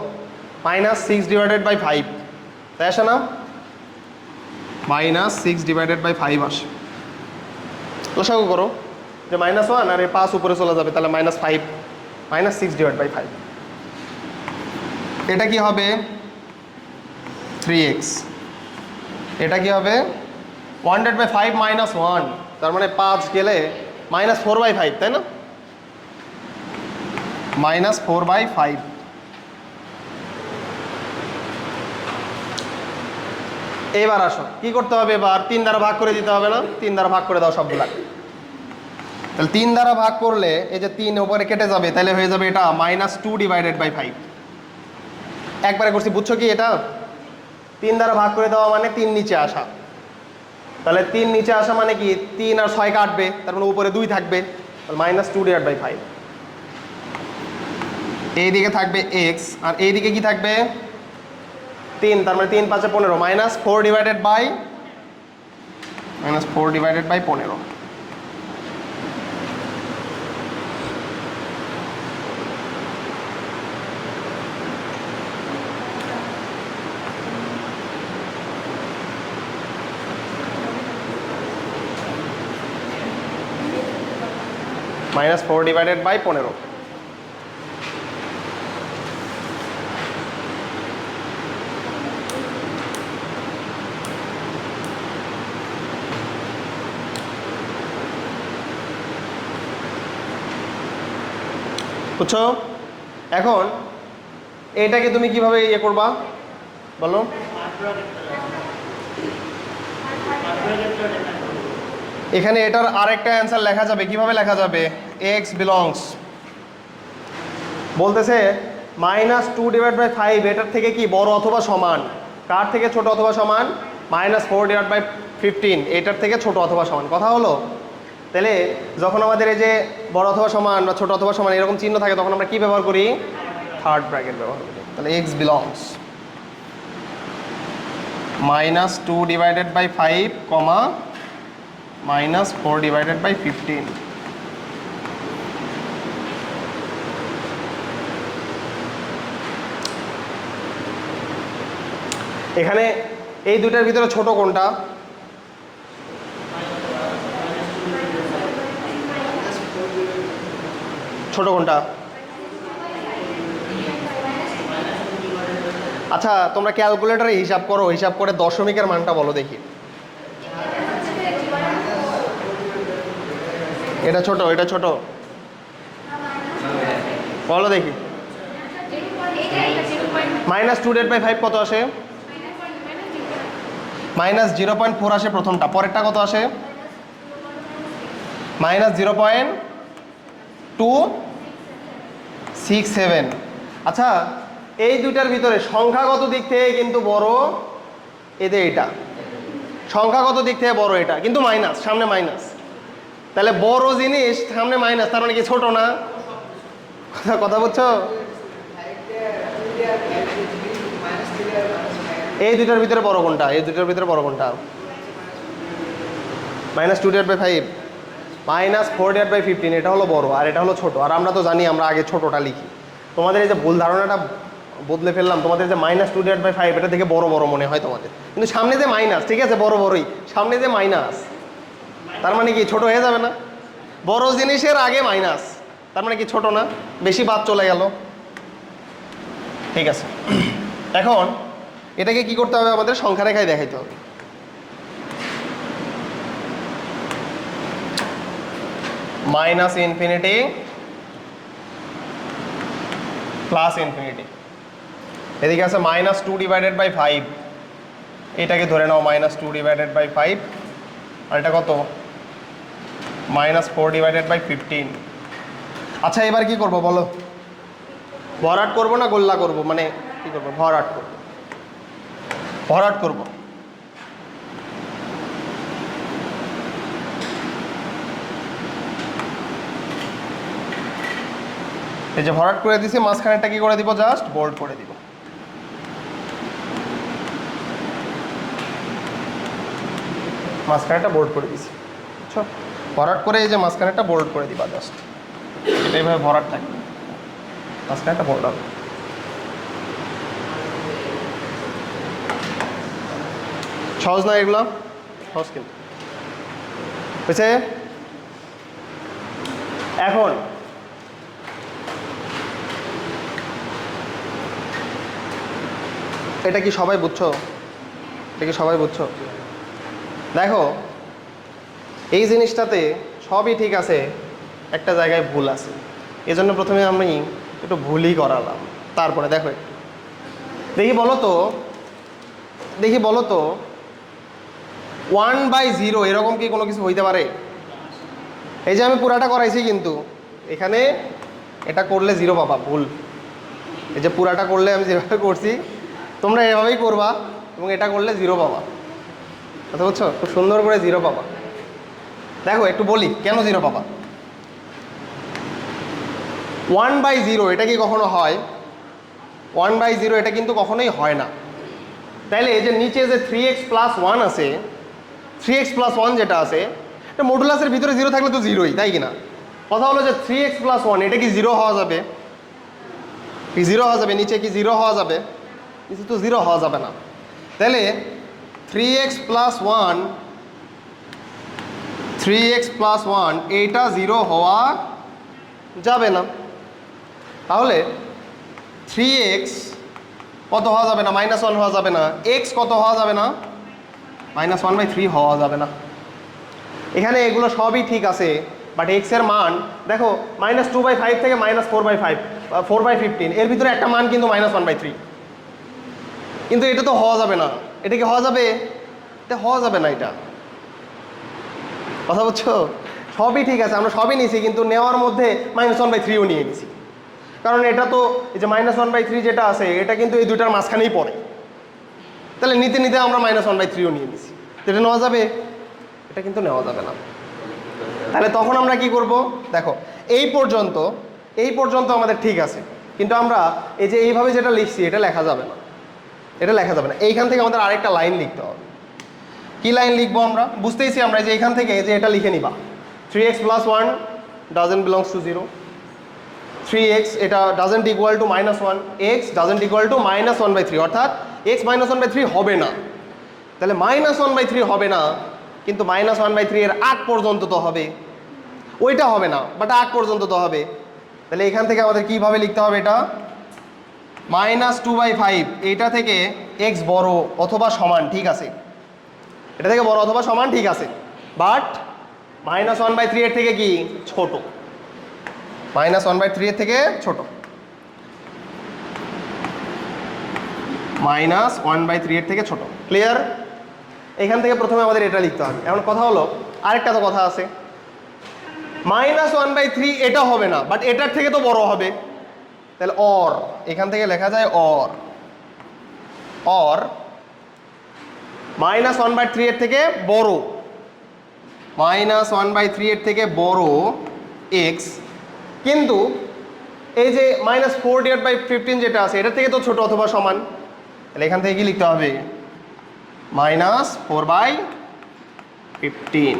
-6/5, তাই আসে না, -6/5 আসে। লসাগু করো, যে -1 আর 5 উপরে চলে যাবে, তাহলে -5 -6/5, এটা কি হবে 3x, এটা কি হবে 1/5 -1, তার মানে 5 গেলে -4/5, তাই না, -4/5। এবার আসো কি করতে হবে, এবার 3 দ্বারা ভাগ করে দিতে হবে না, 3 দ্বারা ভাগ করে দাও সবগুলা, তাহলে 3 দ্বারা ভাগ করলে এই যে 3 উপরে কেটে যাবে, তাহলে হয়ে যাবে এটা -2/5, একবারে করছি, বুঝছো কি, এটা 3 দ্বারা ভাগ করে দেওয়া মানে 3 নিচে আসা, তাহলে 3 নিচে আসা মানে কি, 3 আর 6 কাটবে, তার মানে উপরে 2 থাকবে, তাহলে -2/5, এইদিকে থাকবে x আর এইদিকে কি থাকবে 3, তার মানে 3 5 15, -4/15। -4/15। বুঝছো? এখন এটাকে তুমি কিভাবে ইয়ে করবা বলো, এখানে এটার আরেকটা অ্যান্সার লেখা যাবে, কিভাবে লেখা যাবে, x বিলংস, বলতেছে -2/5 এটার থেকে কি বড় অথবা সমান, কার থেকে ছোট অথবা সমান, -4/15 এটার থেকে ছোট অথবা সমান, কথা হলো? তাহলে যখন আমাদের এই যে বড় অথবা সমান বা ছোট অথবা সমান এরকম চিহ্ন থাকে, তখন আমরা কি ব্যবহার করি, থার্ড ব্র্যাকেট ব্যবহার করি। তাহলে x বিলংস -2/5, -4/15। এখানে এই দুটার ভিতরে ছোট কোনটা, ছোট কোনটা, আচ্ছা তোমরা ক্যালকুলেটরে হিসাব করো, হিসাব করে দশমিকের মানটা বলো দেখি, এটা ছোট, এটা ছোট, বলো দেখি, -2/5 কত আসে, -0.4 আসে প্রথমটা, পরেরটা কত আসে, -0.267। আচ্ছা এই দুইটার ভিতরে সংখ্যাগত দিক থেকে কিন্তু বড় এদের এটা, সংখ্যাগত দিক থেকে বড় এটা, কিন্তু মাইনাস, সামনে মাইনাস, তাহলে বড় জিনিস সামনে মাইনাস, তার মানে কি ছোট না, কথা বলছো? এই দুইটার ভিতরে বড় কোনটা, এই দুইটার ভিতরে বড় কোনটা, -2/5, -4/15 এটা হলো বড় আর এটা হলো ছোট, আর আমরা তো জানি আমরা আগে ছোটটা লিখি। তোমাদের এই যে ভুল ধারণাটা বদলে ফেললাম, তোমাদের যে -2/5 এটা দেখে বড় বড় মনে হয় তোমাদের, কিন্তু সামনে যে মাইনাস, ঠিক আছে বড় বড়ই, সামনে যে মাইনাস তার মানে কি ছোট হয়ে যাবে না? বড় জিনিসের আগে মাইনাস তার মানে কি ছোট না? বেশি বাদ চলে গেল। ঠিক আছে, এখন এটাকে কি করতে হবে? আমাদের সংখ্যা রেখায় দেখাইতে হবে। -ইনফিনিটি +ইনফিনিটি, এদিকে আছে -2/5, এটাকে ধরে নাও -2/5, আর এটা কত? -4/15। আচ্ছা এবার কি করব বলো? ভরাট করব না গোল্লা করব? মানে কি করব? ভরাট করব। ভরাট করব। এই যে ভরাট করে দিছি, মাঝখানেরটা কি করে দিব? জাস্ট বোল্ড করে দিব। মাঝখানেরটা বোল্ড করে দিছি, বুঝছো? ভরাট করে এই যে মাঝখানেরটা বোল্ড করে দিবা জাস্ট, এটা এইভাবে ভরাট থাকবে, মাঝখানেরটা বোল্ড হবে। সহজ না এগুলো? সহজ কিন্তু বুঝছে? এখন এটা কি সবাই বুঝছো? এটা কি সবাই বুঝছো? দেখো এই জিনিসটাতে সবই ঠিক আছে, একটা জায়গায় ভুল আছে, এজন্য প্রথমে আমি একটু ভুলই করালাম। তারপরে দেখো একটু দেখি বলো তো, 1/0 এরকম কি কোনো কিছু হইতে পারে? এই যে আমি পুরাটা করাইছি, কিন্তু এখানে এটা করলে 0 পাবা, ভুল। এই যে পুরাটা করলে আমি যেভাবে করছি তোমরা এভাবেই করবা, এবং এটা করলে 0 পাবা। কথা বুঝছো? খুব সুন্দর করে 0 পাবা। দেখো একটু বলি কেন 0 পাবা। 1/0 এটা কি কখনো হয়? 1/0 এটা কিন্তু কখনোই হয় না। তাইলে এই যে নিচে যে 3x+1 আছে, 3x+1 যেটা আছে, এটা মডুলাসের ভিতরে 0 থাকলে তো 0ই, তাই কিনা? কথা হলো যে 3x+1 এটা কি 0 হওয়া যাবে? কি 0 হওয়া যাবে? নিচে কি 0 হওয়া যাবে? নিচে তো 0 হওয়া যাবে না। তাহলে 3x+1 এইটা 0 হওয়া যাবে না। তাহলে 3x কত হওয়া যাবে না? -1 হওয়া যাবে না। x কত হওয়া যাবে না? -1/3 হওয়া যাবে না। এখানে এগুলো সবই ঠিক আছে, বাট x এর মান দেখো -2/5 থেকে -4/15 এর ভিতরে একটা মান কিন্তু -1/3, কিন্তু এটা তো হওয়া যাবে না। এটা কি হওয়া যাবে? এটা হওয়া যাবে না। এটা কথা বুঝছো? সবই ঠিক আছে, আমরা সবই নিয়েছি, কিন্তু নেওয়ার মধ্যে -1/3ও নিয়ে নিছি, কারণ এটা তো এই যে -1/3 যেটা আছে এটা কিন্তু এই দুটার মাঝখানেই পড়ে। তাহলে নিতে নিতে আমরা -1/3ও নিয়ে নিছি, এটা নেওয়া যাবে? এটা কিন্তু নেওয়া যাবে না। তাহলে তখন আমরা কি করব? দেখো এই পর্যন্ত আমাদের ঠিক আছে, কিন্তু আমরা এই যে এইভাবে যেটা লিখছি এটা লেখা যাবে না, এটা লেখা যাবে না। এইখান থেকে আমাদের আরেকটা লাইন লিখতে হবে। কি লাইন লিখবো আমরা? বুঝতেইছি আমরা যে এখান থেকে যে এটা লিখে নিবা, 3x+1 doesn't belongs to 0, 3x এটা doesn't equal to -1, x doesn't equal to -1/3, অর্থাৎ x -1/3 হবে না। তাহলে -1/3 হবে না, কিন্তু -1/3 এর আগ পর্যন্ত তো হবে, ওইটা হবে না, বাট আগ পর্যন্ত তো হবে। তাহলে এখান থেকে আমাদের কিভাবে লিখতে হবে? এটা -2/5 এইটা থেকে x বড় অথবা সমান, ঠিক আছে, এটা থেকে বড় অথবা সমান, ঠিক আছে, বাট -1/3 এর থেকে কি ছোট, -1/3 এর থেকে ছোট, -1/3 এর থেকে ছোট। ক্লিয়ার? এখান থেকে প্রথমে আমাদের এটা লিখতে হবে। এখন কথা হলো আরেকটা তো কথা আছে, -1/3 এটা হবে না, বাট এটার থেকে তো বড় হবে। তাহলে অর, এখান থেকে লেখা যায় অর -1/3 এর থেকে বড়, -1/3 এর থেকে বড় x, কিন্তু এই যে -4/15 যেটা আছে এটা থেকে তো ছোট অথবা সমান। তাহলে এখান থেকে কি লিখতে হবে? -4/15।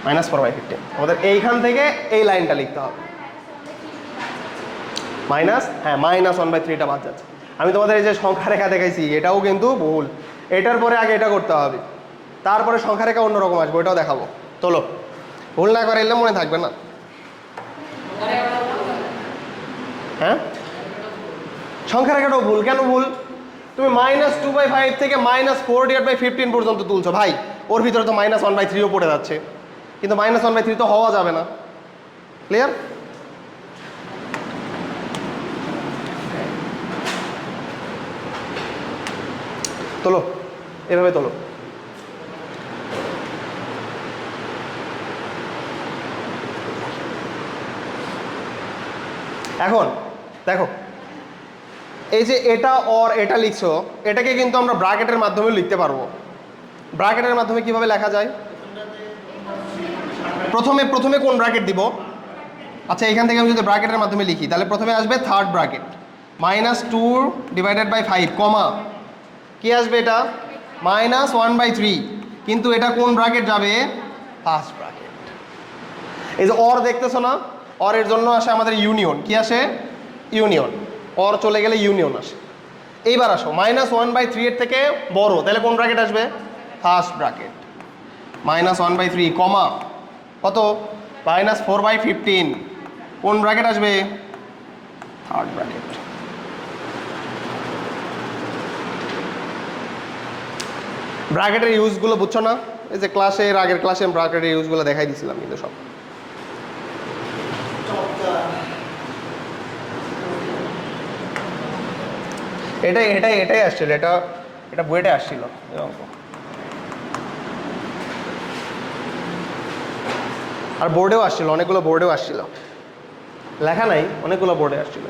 -4/15 আমাদের এইখান থেকে এই লাইনটা লিখতে হবে -1/3টা বাদ যাচ্ছে। আমি তোমাদের এই যে সংখ্যা রেখা দেখাইছি এটাও কিন্তু ভুল, এটার পরে আগে এটা করতে হবে, তারপরে সংখ্যা রেখা অন্যরকম আসবে, ওটাও দেখাবো। চলো, ভুল না করে এলে মনে থাকবে না। হ্যাঁ, সংখ্যা রেখাটাও ভুল। কেন ভুল? তুমি -2/5 থেকে -4/15 পর্যন্ত তুলছো ভাই, ওর ভিতরে তো -1/3ও পড়ে যাচ্ছে, কিন্তু -1/3 তো হওয়া যাবে না। ক্লিয়ার? তোলো, এভাবে তোলো। এখন দেখো, এই যে এটা অর এটা লিখছো, এটাকে কিন্তু আমরা ব্র্যাকেটের মাধ্যমে লিখতে পারবো। ব্র্যাকেটের মাধ্যমে কিভাবে লেখা যায়? প্রথমে কোন ব্র্যাকেট দিব? আচ্ছা, এখান থেকে আমি যদি ব্র্যাকেটের মাধ্যমে লিখি তাহলে প্রথমে আসবে থার্ড ব্র্যাকেট -2/5 কমা কি আসবে এটা -1/3, কিন্তু এটা কোন ব্র্যাকেট যাবে? First bracket. এই যে অর দেখতেছো না, অর এর জন্য আসে আমাদের ইউনিয়ন। কি আসে? ইউনিয়ন। অর চলে গেলে ইউনিয়ন আসে। এইবার আসো -1/3 এর থেকে বড়, তাহলে কোন ব্র্যাকেট আসবে? First bracket. -1/3 কমা কত? -4/15, কোন ব্র্যাকেট আসবে? Third bracket. ব্র্যাকেটের ইউজগুলো বুঝছো না? এই যে ক্লাসের আগের ক্লাসে ব্র্যাকেটের ইউজগুলো দেখাই দিয়েছিলাম কিন্তু সব। এটাই আসছিল, এটা বইটা আসছিল অঙ্ক। আর বোর্ডেও আসছিল, অনেকগুলো বোর্ডেও আসছিল, লেখা নাই, অনেকগুলো বোর্ডে আসছিল।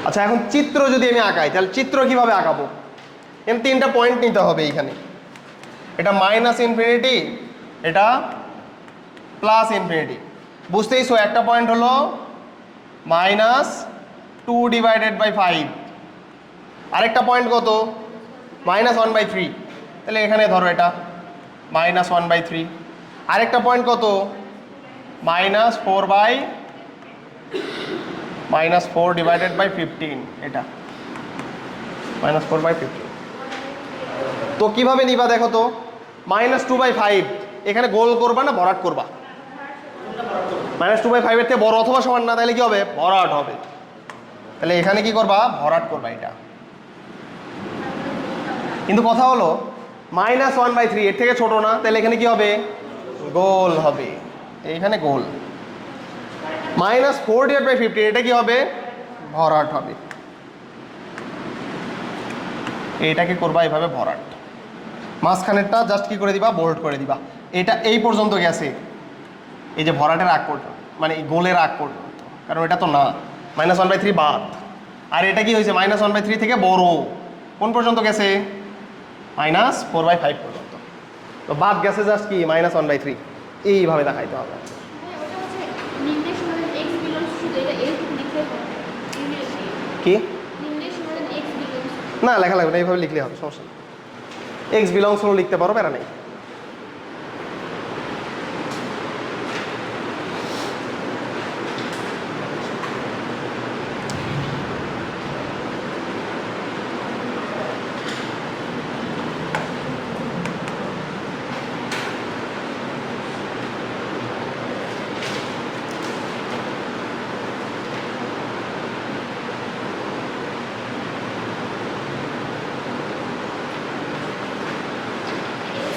আচ্ছা, এখন চিত্র যদি আমি আঁকাই তাহলে চিত্র কিভাবে আঁকাবো? এখানে 3টা পয়েন্ট নিতে হবে। এইখানে এটা -ইনফিনিটি, এটা +ইনফিনিটি। বুঝতেইছো, একটা পয়েন্ট হলো -2/5, আরেকটা পয়েন্ট কত? -1/3। তাহলে এখানে ধরো এটা -1/3। আরেকটা পয়েন্ট কত? -4/15, এটা -4/15। তো কিভাবে নিবা দেখো তো? -2/5 এখানে গোল করবা না ভরাট করবা? -2/5 এর থেকে বড় অথবা সমান না, তাহলে কি হবে? ভরাট হবে। তাহলে এখানে কি করবা? ভরাট করবা এটা। কিন্তু কথা হলো -1/3 এর থেকে ছোট না, তাহলে এখানে কি হবে? গোল হবে। এইখানে গোল। -4/15 এটা কি হবে? ভরাট হবে। এইটাকে করবা এইভাবে ভরাট। মাঝখানেরটা জাস্ট কি করে দিবা? বোল্ড করে দিবা। এটা এই পর্যন্ত গেছে, এই যে ভরাটের আগ পর্যন্ত, মানে এই গোলের আগ পর্যন্ত, কারণ এটা তো না, -1/3 বাদ। আর এটা কি হয়েছে? -1/3 থেকে বড়, কোন পর্যন্ত গেছে? -4/5 পর্যন্ত। তো বাদ গেছে জাস্ট কি? -1/3। এইভাবে দেখাইতে হবে। কি না, লেখা লাগবে না, এইভাবে লিখলে হবে, সমস্যা নেই। এক্স বিলংস হলো লিখতে পারো, প্যারা নেই।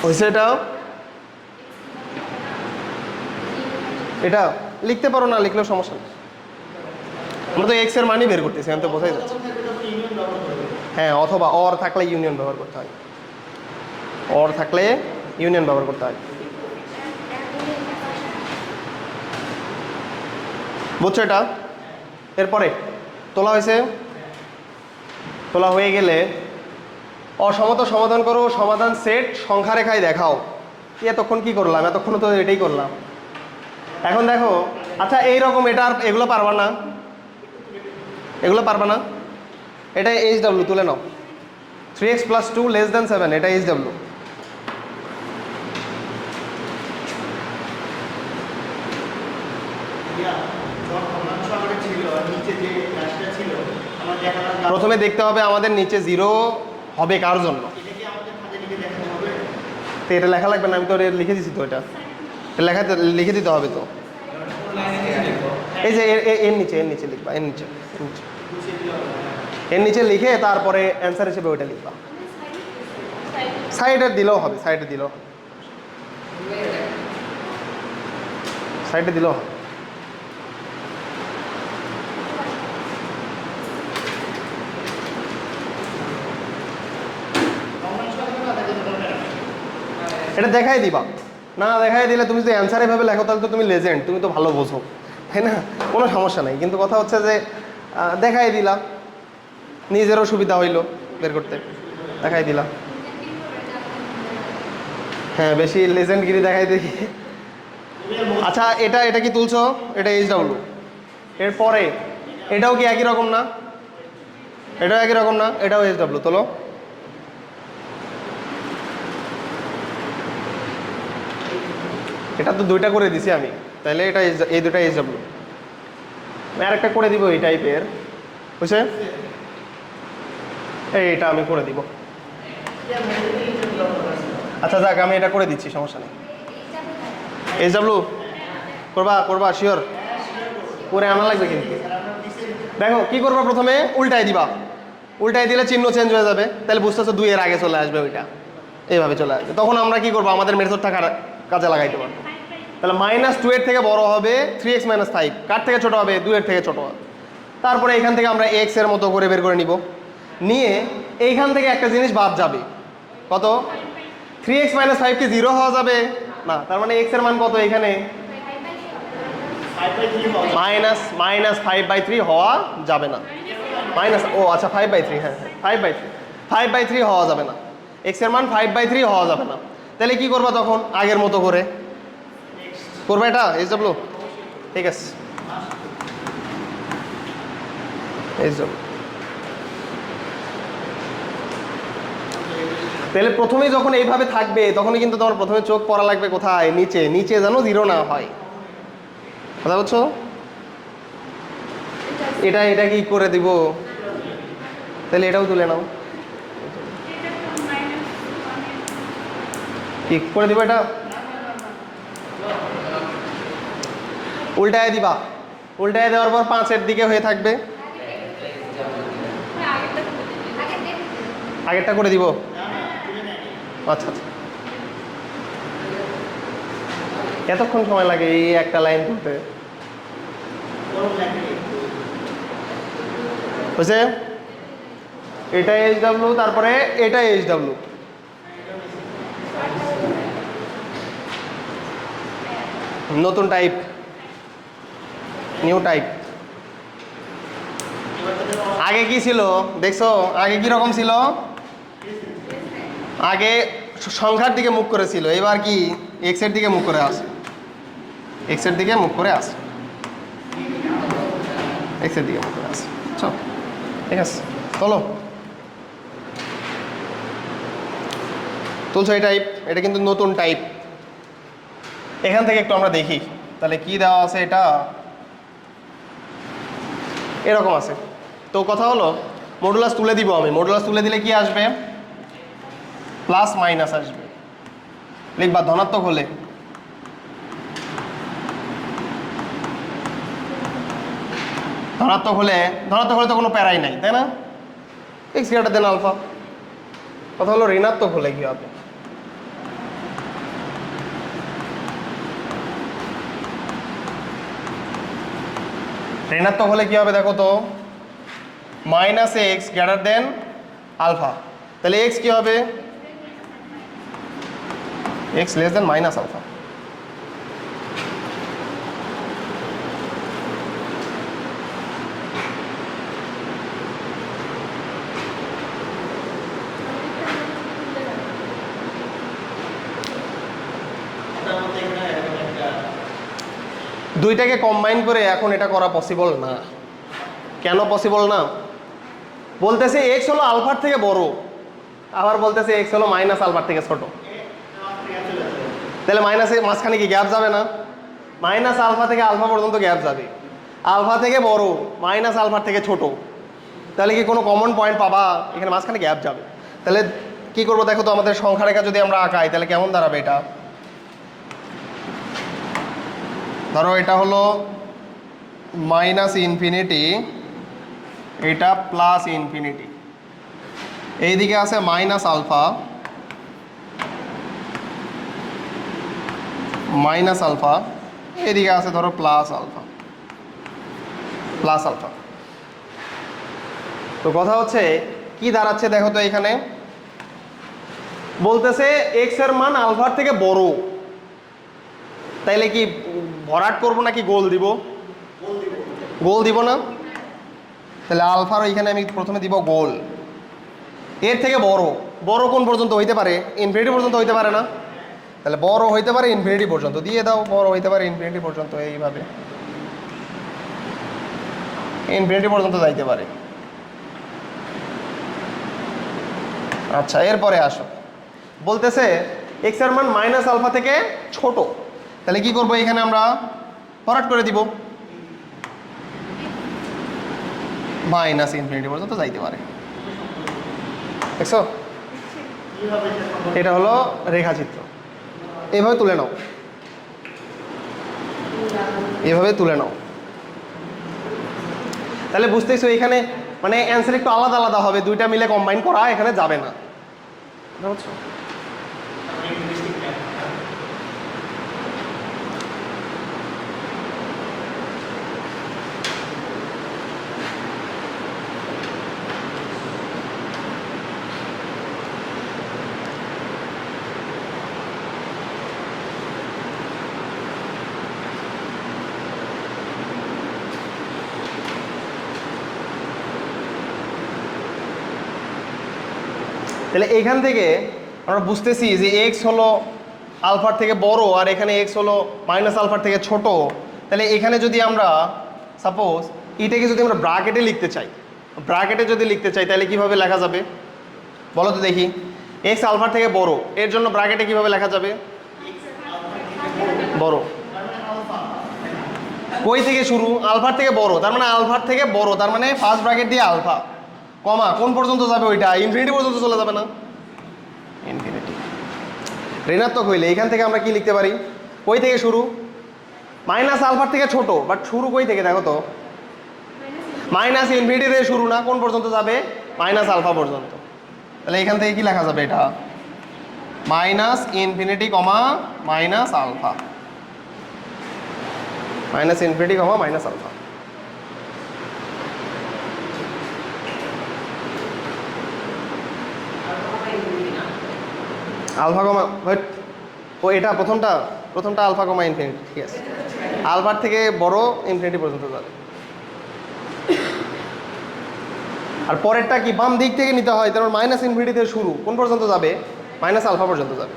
হয়েছে? এটা লিখতে পারো, না লিখলেও সমস্যা নেই। আমরা তো এক্স এর মানই বের করতেছি, আমি তো বোঝাই যাচ্ছে। হ্যাঁ, অথবা অর থাকলে ইউনিয়ন ব্যবহার করতে হয়, অর থাকলে ইউনিয়ন ব্যবহার করতে হয়। বুঝছো এটা? এরপরে তোলা হয়েছে, তোলা হয়ে গেলে অসমতা সমাধান করো, সমাধান সেট সংখ্যা রেখায় দেখাও। এতক্ষণ কি করলাম? এতক্ষণ তো এটাই করলাম। এখন দেখো, আচ্ছা এইরকম এটা আর এগুলো পারবা না, এগুলো পারবা না। এটা HW তুলে নাও, 3x + 2 < 7, এটা HW। প্রথমে দেখতে হবে আমাদের নিচে জিরো হবে কার জন্য। তো এটা লেখা লাগবে না, আমি তো লিখে দিছি তো, এটা লিখে দিতে হবে তো। এই যে এর নিচে লিখবা, এর নিচে লিখে তারপরে অ্যান্সার হিসেবে ওইটা লিখবা। সাইডে দিলেও হবে, সাইডে দিলেও হবে। এটা দেখাই দিবা, না দেখাই দিলে তুমি যদি অ্যান্সার এভাবে লেখো তাহলে তো তুমি লেজেন্ড, তুমি তো ভালো বোঝো, তাই না? কোনো সমস্যা নাই, কিন্তু কথা হচ্ছে যে দেখাই দিলা, নিজেরও সুবিধা হইলো বের করতে, দেখাই দিলা। হ্যাঁ, বেশি লেজেন্ডগিরি দেখাই দেখি। আচ্ছা, এটা কি তুলছো? এটা এইচডব্লিউ। এরপরে এটাও কি একই রকম না? এটাও একই রকম না? এটাও এইচডব্লিউ। তোলো। এটা তো দুইটা করে দিছি আমি, তাহলে এটা এই দুটা এইচডব্লিউ। আর একটা করে দিব এই টাইপের, বুঝছে? এইটা আমি করে দিব। আচ্ছা যাক, আমি এটা করে দিচ্ছি, সমস্যা নেই। এইচডব্লিউ করবা শিওর? করে আনা লাগবে কিন্তু। দেখো কি করবা, প্রথমে উল্টাই দিবা, উল্টাই দিলে চিহ্ন চেঞ্জ হয়ে যাবে, তাহলে বুঝতেছো 2 এর আগে চলে আসবে, ওইটা এইভাবে চলে আসবে। তখন আমরা কি করবো, আমাদের মেথডটা কাজে লাগাইতে পারবো। তাহলে -2 এর থেকে বড় হবে 3x - 5, কার থেকে ছোট হবে? 2 এর থেকে ছোট হবে। তারপরে এখান থেকে আমরা x এর মতো করে বের করে নিব, নিয়ে এইখান থেকে একটা জিনিস বাদ যাবে, কত? 3x - 5 কি 0 হওয়া যাবে না? তার মানে x এর মান কত এখানে? -5/3 হওয়া যাবে না। আচ্ছা 5/3, হ্যাঁ 5/3 হওয়া যাবে না, x এর মান 5/3 হওয়া যাবে না। তাহলে কি করবা তখন? আগের মতো করে করবা, এটা এইচডব্লিউ। ঠিক আছে, এইচডব্লিউ। তাহলে প্রথমেই যখন এইভাবে থাকবে তখনই কিন্তু তোমার প্রথমে চোখ পড়া লাগবে কোথায়? নিচে যেন 0 না হয়, কথা বলছো? এটা কি করে দিব? তাহলে এটাও তুলে নাও, কি করে দিব? এটা উল্টায় দিবা, উল্টায় দেওয়ার পর 5-এর দিকে হয়ে থাকবে। আগেরটা করে দিব। আচ্ছা আচ্ছা, এতক্ষণ সময় লাগে এই একটা লাইন তুলতে? বুঝছে? এটা এইচডব্লিউ, তারপরে এটা এইচডব্লিউ। নতুন টাইপ, নিউ টাইপ। আগে কি ছিল দেখছো? আগে কি রকম ছিল? আগে সংখ্যার দিকে মুখ করেছিল, এবার কি এক্স এর দিকে মুখ করে আসে, এক্স এর দিকে মুখ করে আসে, এক্স এর দিকে মুখ করে আসে। চল, ঠিক আছে, চলো তুলছো এই টাইপ। এটা কিন্তু নতুন টাইপ। এখান থেকে একটু আমরা দেখি তাহলে কি দেওয়া আছে। এটা এরকম আছে। তো কথা হলো মডুলাস তুলে দিব আমি। মডুলাস তুলে দিলে কি আসবে? প্লাস মাইনাস আসবে। লিখবা ধনাত্মক হলে, ধনাত্মক হলে তো কোনো প্যারাই নাই, তাই না? X greater than alpha. কথা হলো ঋণাত্মক হলে কি হবে? ঋণাত্মক হলে কি হবে দেখো তো? Minus x greater than alpha. তাহলে এক্স কি হবে? X less than minus alpha. দুইটাকে কম্বাইন করে এখন এটা করা পসিবল না। কেন পসিবল না? বলতেছে এক্স হলো আলফার থেকে বড়, আবার বলতেছে এক্স হলো মাইনাস আলফার থেকে ছোট। তাহলে মাইনাসে মাঝখানে কি গ্যাপ যাবে না? মাইনাস আলফা থেকে আলফা পর্যন্ত গ্যাপ যাবে, আলফা থেকে বড় মাইনাস আলফার থেকে ছোট, তাহলে কি কোনো কমন পয়েন্ট পাবা? এখানে মাঝখানে গ্যাপ যাবে। তাহলে কি করবো দেখো তো, আমাদের সংখ্যা রেখা যদি আমরা আঁকাই তাহলে কেমন দাঁড়াবে এটা? ধরো এটা হলো মাইনাস ইনফিনিটি, এটা প্লাস ইনফিনিটি, এইদিকে আছে মাইনাস আলফা, মাইনাস আলফা, এদিকে আছে ধরো প্লাস আলফা, প্লাস আলফা। তো কথা হচ্ছে কি দাঁড়াচ্ছে দেখো তো, এখানে বলতেছে এক্স এর মান আলফার থেকে বড়, তাইলে কি ভরাট করবো নাকি গোল দিব? গোল দিব না? তাহলে আলফার ওইখানে আমি প্রথমে দিব গোল। এর থেকে বড়, বড় কোন পর্যন্ত হইতে পারে? ইনফিনিটি পর্যন্ত হইতে পারে না? তাহলে বড় হইতে পারে ইনফিনিটি পর্যন্ত, দিয়ে দাও বড় হইতে পারে ইনফিনিটি পর্যন্ত, এইভাবে ইনফিনিটি পর্যন্ত যাইতে পারে। আচ্ছা, এরপরে আসো, বলতেছে এক্স এর মান মাইনাস আলফা থেকে ছোট, তাহলে কি করবো? এখানে আমরা ভরাট করে দিব, মাইনাস ইনফিনিটি পর্যন্ত যাইতে পারে। দেখছো, এটা হলো রেখাচিত্র, এইভাবে তুলে নাও, এভাবে তুলে নাও। তাহলে বুঝতেছো এখানে মানে অ্যান্সার একটু আলাদা আলাদা হবে, দুইটা মিলে কম্বাইন করা এখানে যাবে না, বুঝছো? তাহলে এইখান থেকে আমরা বুঝতেছি যে এক্স হলো আলফার থেকে বড় আর এখানে এক্স হলো মাইনাস আলফার থেকে ছোট। তাহলে এখানে যদি আমরা সাপোজ এটাকে যদি আমরা ব্র্যাকেটে লিখতে চাই, ব্র্যাকেটে যদি লিখতে চাই তাহলে কিভাবে লেখা যাবে বলো তো দেখি? এক্স আলফার থেকে বড়, এর জন্য ব্র্যাকেটে কিভাবে লেখা যাবে? বড় কই থেকে শুরু? আলফার থেকে বড়, তার মানে আলফার থেকে বড়, তার মানে ফার্স্ট ব্র্যাকেট দিয়ে আলফা, কমা কোন পর্যন্ত যাবে? ওইটা ইনফিনিটি পর্যন্ত চলে যাবে না? ইনফিনিটি। ঋণাত্মক হইলে এখান থেকে আমরা কি লিখতে পারি? কই থেকে শুরু? মাইনাস আলফার থেকে ছোট, বাট শুরু কই থেকে দেখো তো? মাইনাস ইনফিনিটি থেকে শুরু না, কোন পর্যন্ত যাবে? মাইনাস আলফা পর্যন্ত। তাহলে এখান থেকে কি লেখা যাবে? এটা minus infinity comma minus alpha, minus infinity comma minus alpha. Alpha comma, ও এটা প্রথমটা আলফা কমা ইনফিনিটি, ঠিক আছে। আলফার থেকে বড় ইনফিনিটি পর্যন্ত যাবে, আর পরেরটা কি বাম দিক থেকে নিতে হয়, তারপর মাইনাস ইনফিনিটি থেকে শুরু, কোন পর্যন্ত যাবে? মাইনাস আলফা পর্যন্ত যাবে।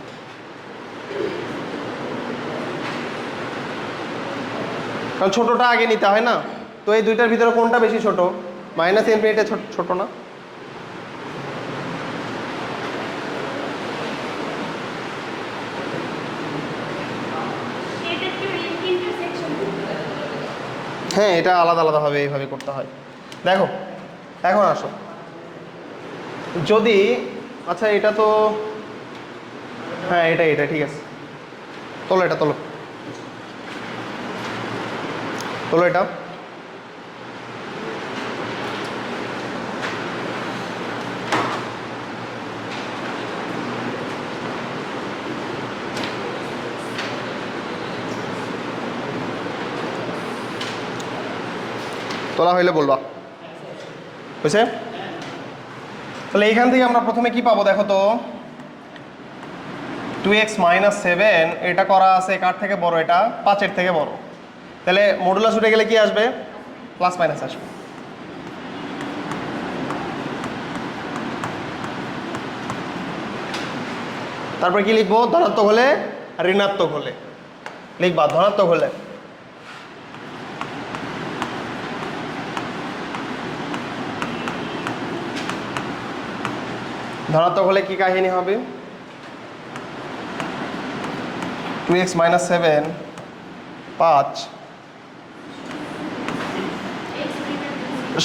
কারণ ছোটটা আগে নিতে হয় না, তো এই দুইটার ভিতরে কোনটা বেশি ছোট? মাইনাস ইনফিনিটি ছোট না? হ্যাঁ, এটা আলাদা আলাদাভাবে এইভাবে করতে হয়। দেখো এখন আসো, যদি আচ্ছা এটা তো হ্যাঁ এটা ঠিক আছে, তোলো এটা, তোলো এটা। তোলা হইলে বলবা, বুঝছে? তাহলে এইখান থেকে আমরা প্রথমে কি পাবো দেখো তো? 2x - 7 এটা করা আছে কার থেকে বড়? এটা 5-এর থেকে বড়। তাহলে মডুলাস উঠে গেলে কি আসবে? প্লাস মাইনাস আসবে। তারপর কি লিখবো? ধনাত্মক হলে ঋণাত্মক হলে লিখবা, ধনাত্মক হলে কি কাহিনী হবে? 2x - 7 5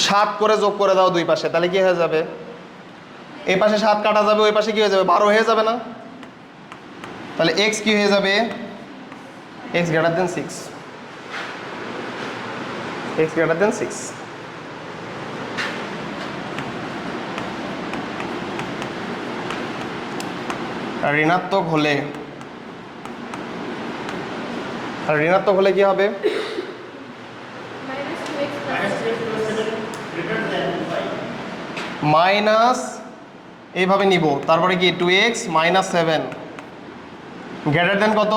7 করে যোগ করে দাও দুই পাশে, তাহলে কি হয়ে যাবে? এই পাশে 7 কাটা যাবে, ওই পাশে কি হয়ে যাবে? 12 হয়ে যাবে না? তাহলে x কি হয়ে যাবে? x greater than 6, x greater than 6। আর ঋণাত্মক হলে কি হবে? মাইনাস এইভাবে নিব, তারপরে কি 2x মাইনাস 7 গ্রেটার দেন কত?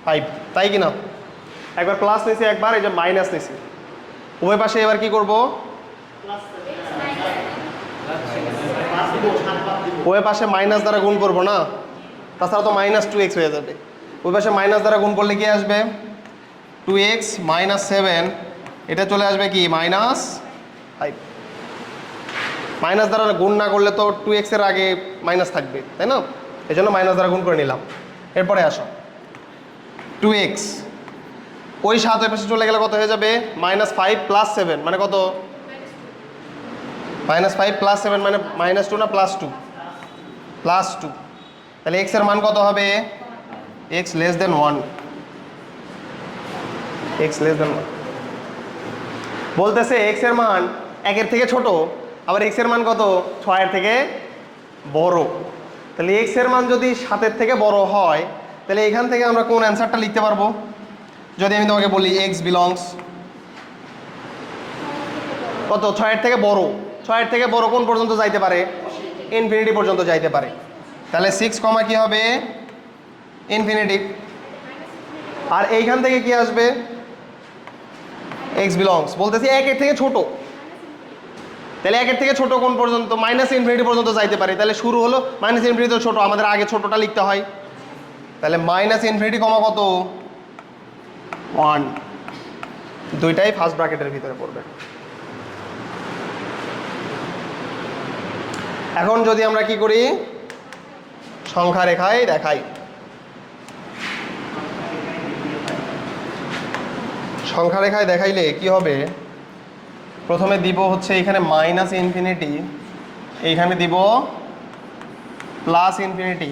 5, তাই কি না? একবার প্লাস নিয়েছি, একবার এই যে মাইনাস নিয়েছি। উভয় পাশে এবার কি করব? উভয় পাশে মাইনাস দ্বারা গুণ করব না, তাছাড়া তো মাইনাস 2x হয়ে যাবে। ওই পাশে মাইনাস দ্বারা গুণ করলে কি আসবে? 2x মাইনাস 7, এটা চলে আসবে কি? মাইনাস 5। মাইনাস দ্বারা গুণ না করলে তো 2x এর আগে মাইনাস থাকবে, তাই না? এই জন্য মাইনাস দ্বারা গুণ করে নিলাম। এরপরে আসো 2x, ওই 7 ওই পাশে চলে গেলে কত হয়ে যাবে? মাইনাস 5 প্লাস 7 মানে কত? মাইনাস 5 প্লাস 7 মানে মাইনাস 2 না প্লাস 2? প্লাস 2। তাহলে x এর মান কত হবে? x less than 1, x less than 1 বলতেছে x এর মান 1 এর থেকে ছোট, আবার x এর মান কত? 6 এর থেকে বড়। তাহলে x এর মান যদি 7 এর থেকে বড় হয়, তাহলে এখান থেকে আমরা কোন অ্যান্সারটা লিখতে পারবো? যদি আমি তোমাকে বলি x বিলংস কত? 6 এর থেকে বড়। 6 এর থেকে বড় কোন পর্যন্ত যাইতে পারে? ইনফিনিটি পর্যন্ত যাইতে পারে। তাহলে 6 কমা কি হবে? ইনফিনিটি। আর এইখান থেকে কি আসবে? x বিলংস বলতেছি 1 এর থেকে ছোট। তাহলে 1 এর থেকে ছোট কোন পর্যন্ত? মাইনাস ইনফিনিটি পর্যন্ত যাইতে পারে। তাহলে শুরু হলো মাইনাস ইনফিনিটি তো ছোট, আমাদের আগে ছোটটা লিখতে হয়। তাহলে মাইনাস ইনফিনিটি কমা কত? 1। দুইটাই ফার্স্ট ব্র্যাকেটের ভিতরে পড়বে। এখন যদি আমরা কি করি? সংখ্যা রেখায় দেখাই। সংখ্যা রেখায় দেখাইলে কি হবে? প্রথমে দিব হচ্ছে এখানে মাইনাস ইনফিনিটি, এইখানে দিব প্লাস ইনফিনিটি।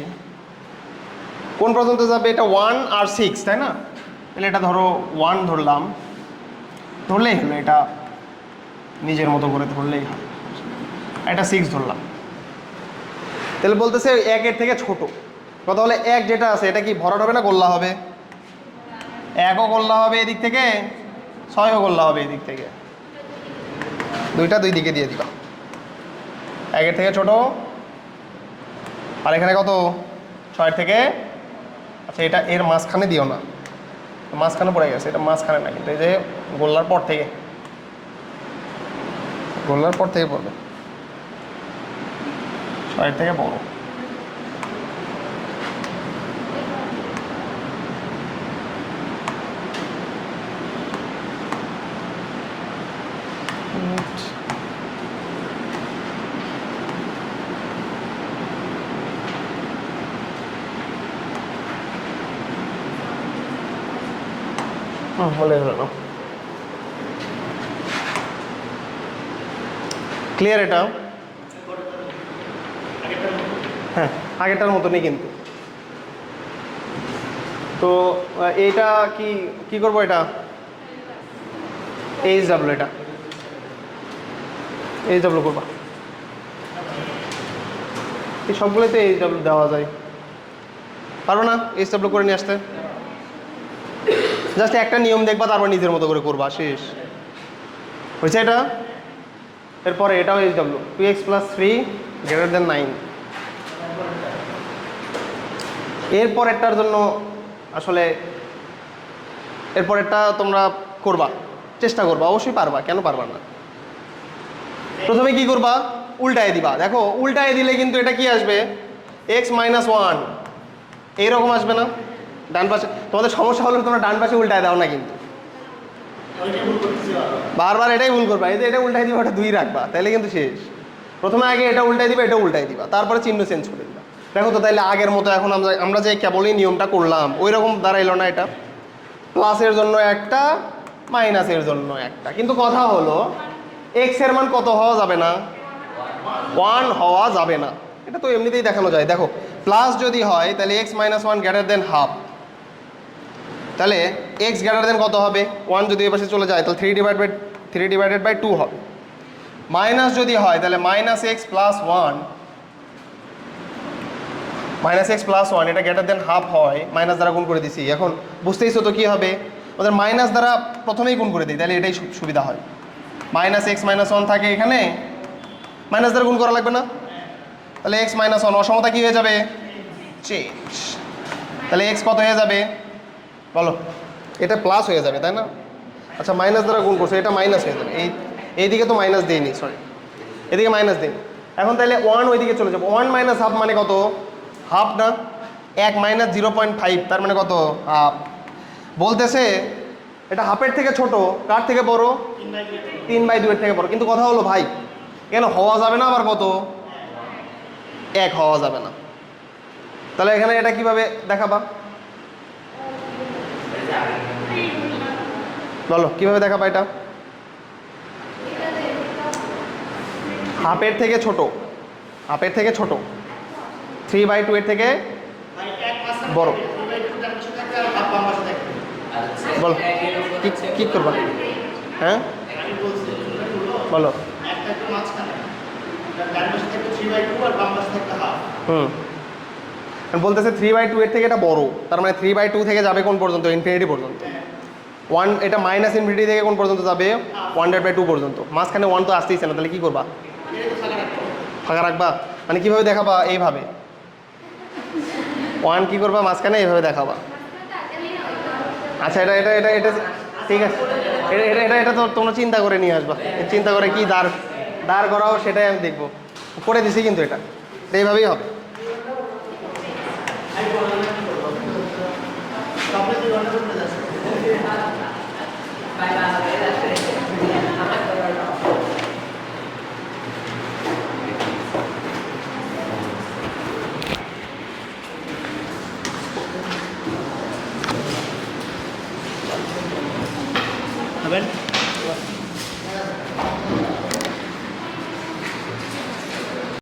কোন পর্যন্ত যাবে? এটা 1 আর 6, তাই না? তাহলে এটা ধরো 1 ধরলাম, ধরলেই হলো, এটা নিজের মতো করে ধরলেই হবে। এটা 6 ধরলাম। তাহলে বলতেছে 1 এর থেকে ছোট। কথা হলে 1 যেটা আছে এটা কি ভরাট হবে না গোল্লা হবে? 1ও গোল্লা হবে এদিক থেকে, 6ও গোল্লা হবে এদিক থেকে। দুইটা দুই দিকে দিয়ে দিবা। 1 এর থেকে ছোট, আর এখানে কত? 6 এর থেকে। আচ্ছা, এটা এর মাঝখানে দিও না, মাঝখানে পড়ে গেছে, এটা মাঝখানে না, কিন্তু এই যে গোল্লার পর থেকে, গোল্লার পর থেকে পড়বে। 6 এর থেকে বড়। বলে হলো না। ক্লিয়ার এটা? হ্যাঁ, আগেরটার মতনই কিন্তু। তো এইটা কি করবো? এটা এইচডাব্লিউ, এটা এইচডাব্লিউ করবা। এই সবগুলোতে এইচডাব্লিউ দেওয়া যায়, পারো না এইচডাব্লিউ করে নিয়ে আসতে? জাস্ট একটা নিয়ম দেখবা, তারপর নিজের মতো করে করবা, শেষ হয়েছে এটা। এরপরে এটাও এইচডাব্লিউ, 2x + 3 > 9। এরপরেরটার জন্য আসলে এরপরেরটা তোমরা করবা, চেষ্টা করবা, অবশ্যই পারবা, কেন পারবা না? প্রথমে কি করবা? উল্টায় দিবা। দেখো উল্টায় দিলে কিন্তু এটা কি আসবে? x - 1 এইরকম আসবে না? ডান পাশে তোমাদের সমস্যা হলো তোমরা ডান পাশে উল্টায় দাও না, কিন্তু বারবার এটাই ভুল করবা। এই যে এটা উল্টাই দিবা, ওটা 2 রাখবা, তাহলে কিন্তু শেষ। প্রথমে আগে এটা উল্টাই দিবা, এটা উল্টাই দিবা, তারপরে চিহ্ন চেঞ্জ করে দিবা। দেখো তো তাইলে আগের মতো এখন আমরা যে কেবলই নিয়মটা করলাম ওই রকম দাঁড়াইলো না এটা? প্লাসের জন্য একটা, মাইনাসের জন্য একটা। কিন্তু কথা হলো এক্স এর মান কত হওয়া যাবে না? 1 হওয়া যাবে না। এটা তো এমনিতেই দেখানো যায়। দেখো প্লাস যদি হয় তাহলে x minus one greater than half, তাহলে এক্স গ্রেটার দেন কত হবে? 1 যদি এ পাশে চলে যায় তাহলে 3 ডিভাইডেড বাই 2 হবে। মাইনাস যদি হয় তাহলে minus x plus one, minus x plus one এটা গ্রেটার দেন হাফ হয়, মাইনাস দ্বারা গুণ করে দিছি। এখন বুঝতেইছো তো কী হবে, ওদের মাইনাস দ্বারা প্রথমেই গুণ করে দিই, তাহলে এটাই সুবিধা হয়। মাইনাস এক্স মাইনাস ওয়ান থাকে এখানে, মাইনাস দ্বারা গুণ করা লাগবে না, তাহলে এক্স মাইনাস ওয়ান অসমতা কী হয়ে যাবে? চেঞ্জ। তাহলে এক্স কত হয়ে যাবে বলো? এটা প্লাস হয়ে যাবে তাই না? আচ্ছা মাইনাস দ্বারা গুণ করছে, এটা মাইনাস হয়ে যাবে। এইদিকে তো মাইনাস দিইনি, সরি এদিকে মাইনাস দিন। এখন তাহলে ওয়ান ওইদিকে চলে যাবো। 1 মাইনাস হাফ মানে কত? হাফ না? 1 মাইনাস 0.5 তার মানে কত? হাফ। বলতেছে এটা হাফের থেকে ছোট, কার থেকে বড়? 3/2 এর থেকে বড়। কিন্তু কথা হলো ভাই কেন হওয়া যাবে না, আবার কত? 1 হওয়া যাবে না। তাহলে এখানে এটা কিভাবে দেখাবা বলো, কিভাবে দেখাবা এটা? হাফের থেকে ছোট, হাফের থেকে ছোট, 3/2 এর থেকে বড়। বলো কি করবা? হ্যাঁ বলো। বলতেছে 3/2 এর থেকে এটা বড়, তার মানে 3/2 থেকে যাবে কোন পর্যন্ত? ইনফিনিটি পর্যন্ত। 1 এটা মাইনাস ইনফিনিটি থেকে কোন পর্যন্ত যাবে? 1/2 পর্যন্ত। মাঝখানে 1 তো আসতেইছে না, তাহলে কি করবা? ফাঁকা রাখবা। মানে কিভাবে দেখাবা? এইভাবে 1 কি করবা মাঝখানে, এইভাবে দেখাবা। আচ্ছা এটা এটা এটা এটা ঠিক আছে, এটা এটা এটা তো তোমরা চিন্তা করে নিয়ে আসবা। চিন্তা করে কি দাঁড় করাও সেটাই আমি দেখবো। করে দিছি কিন্তু এটা এইভাবেই হবে।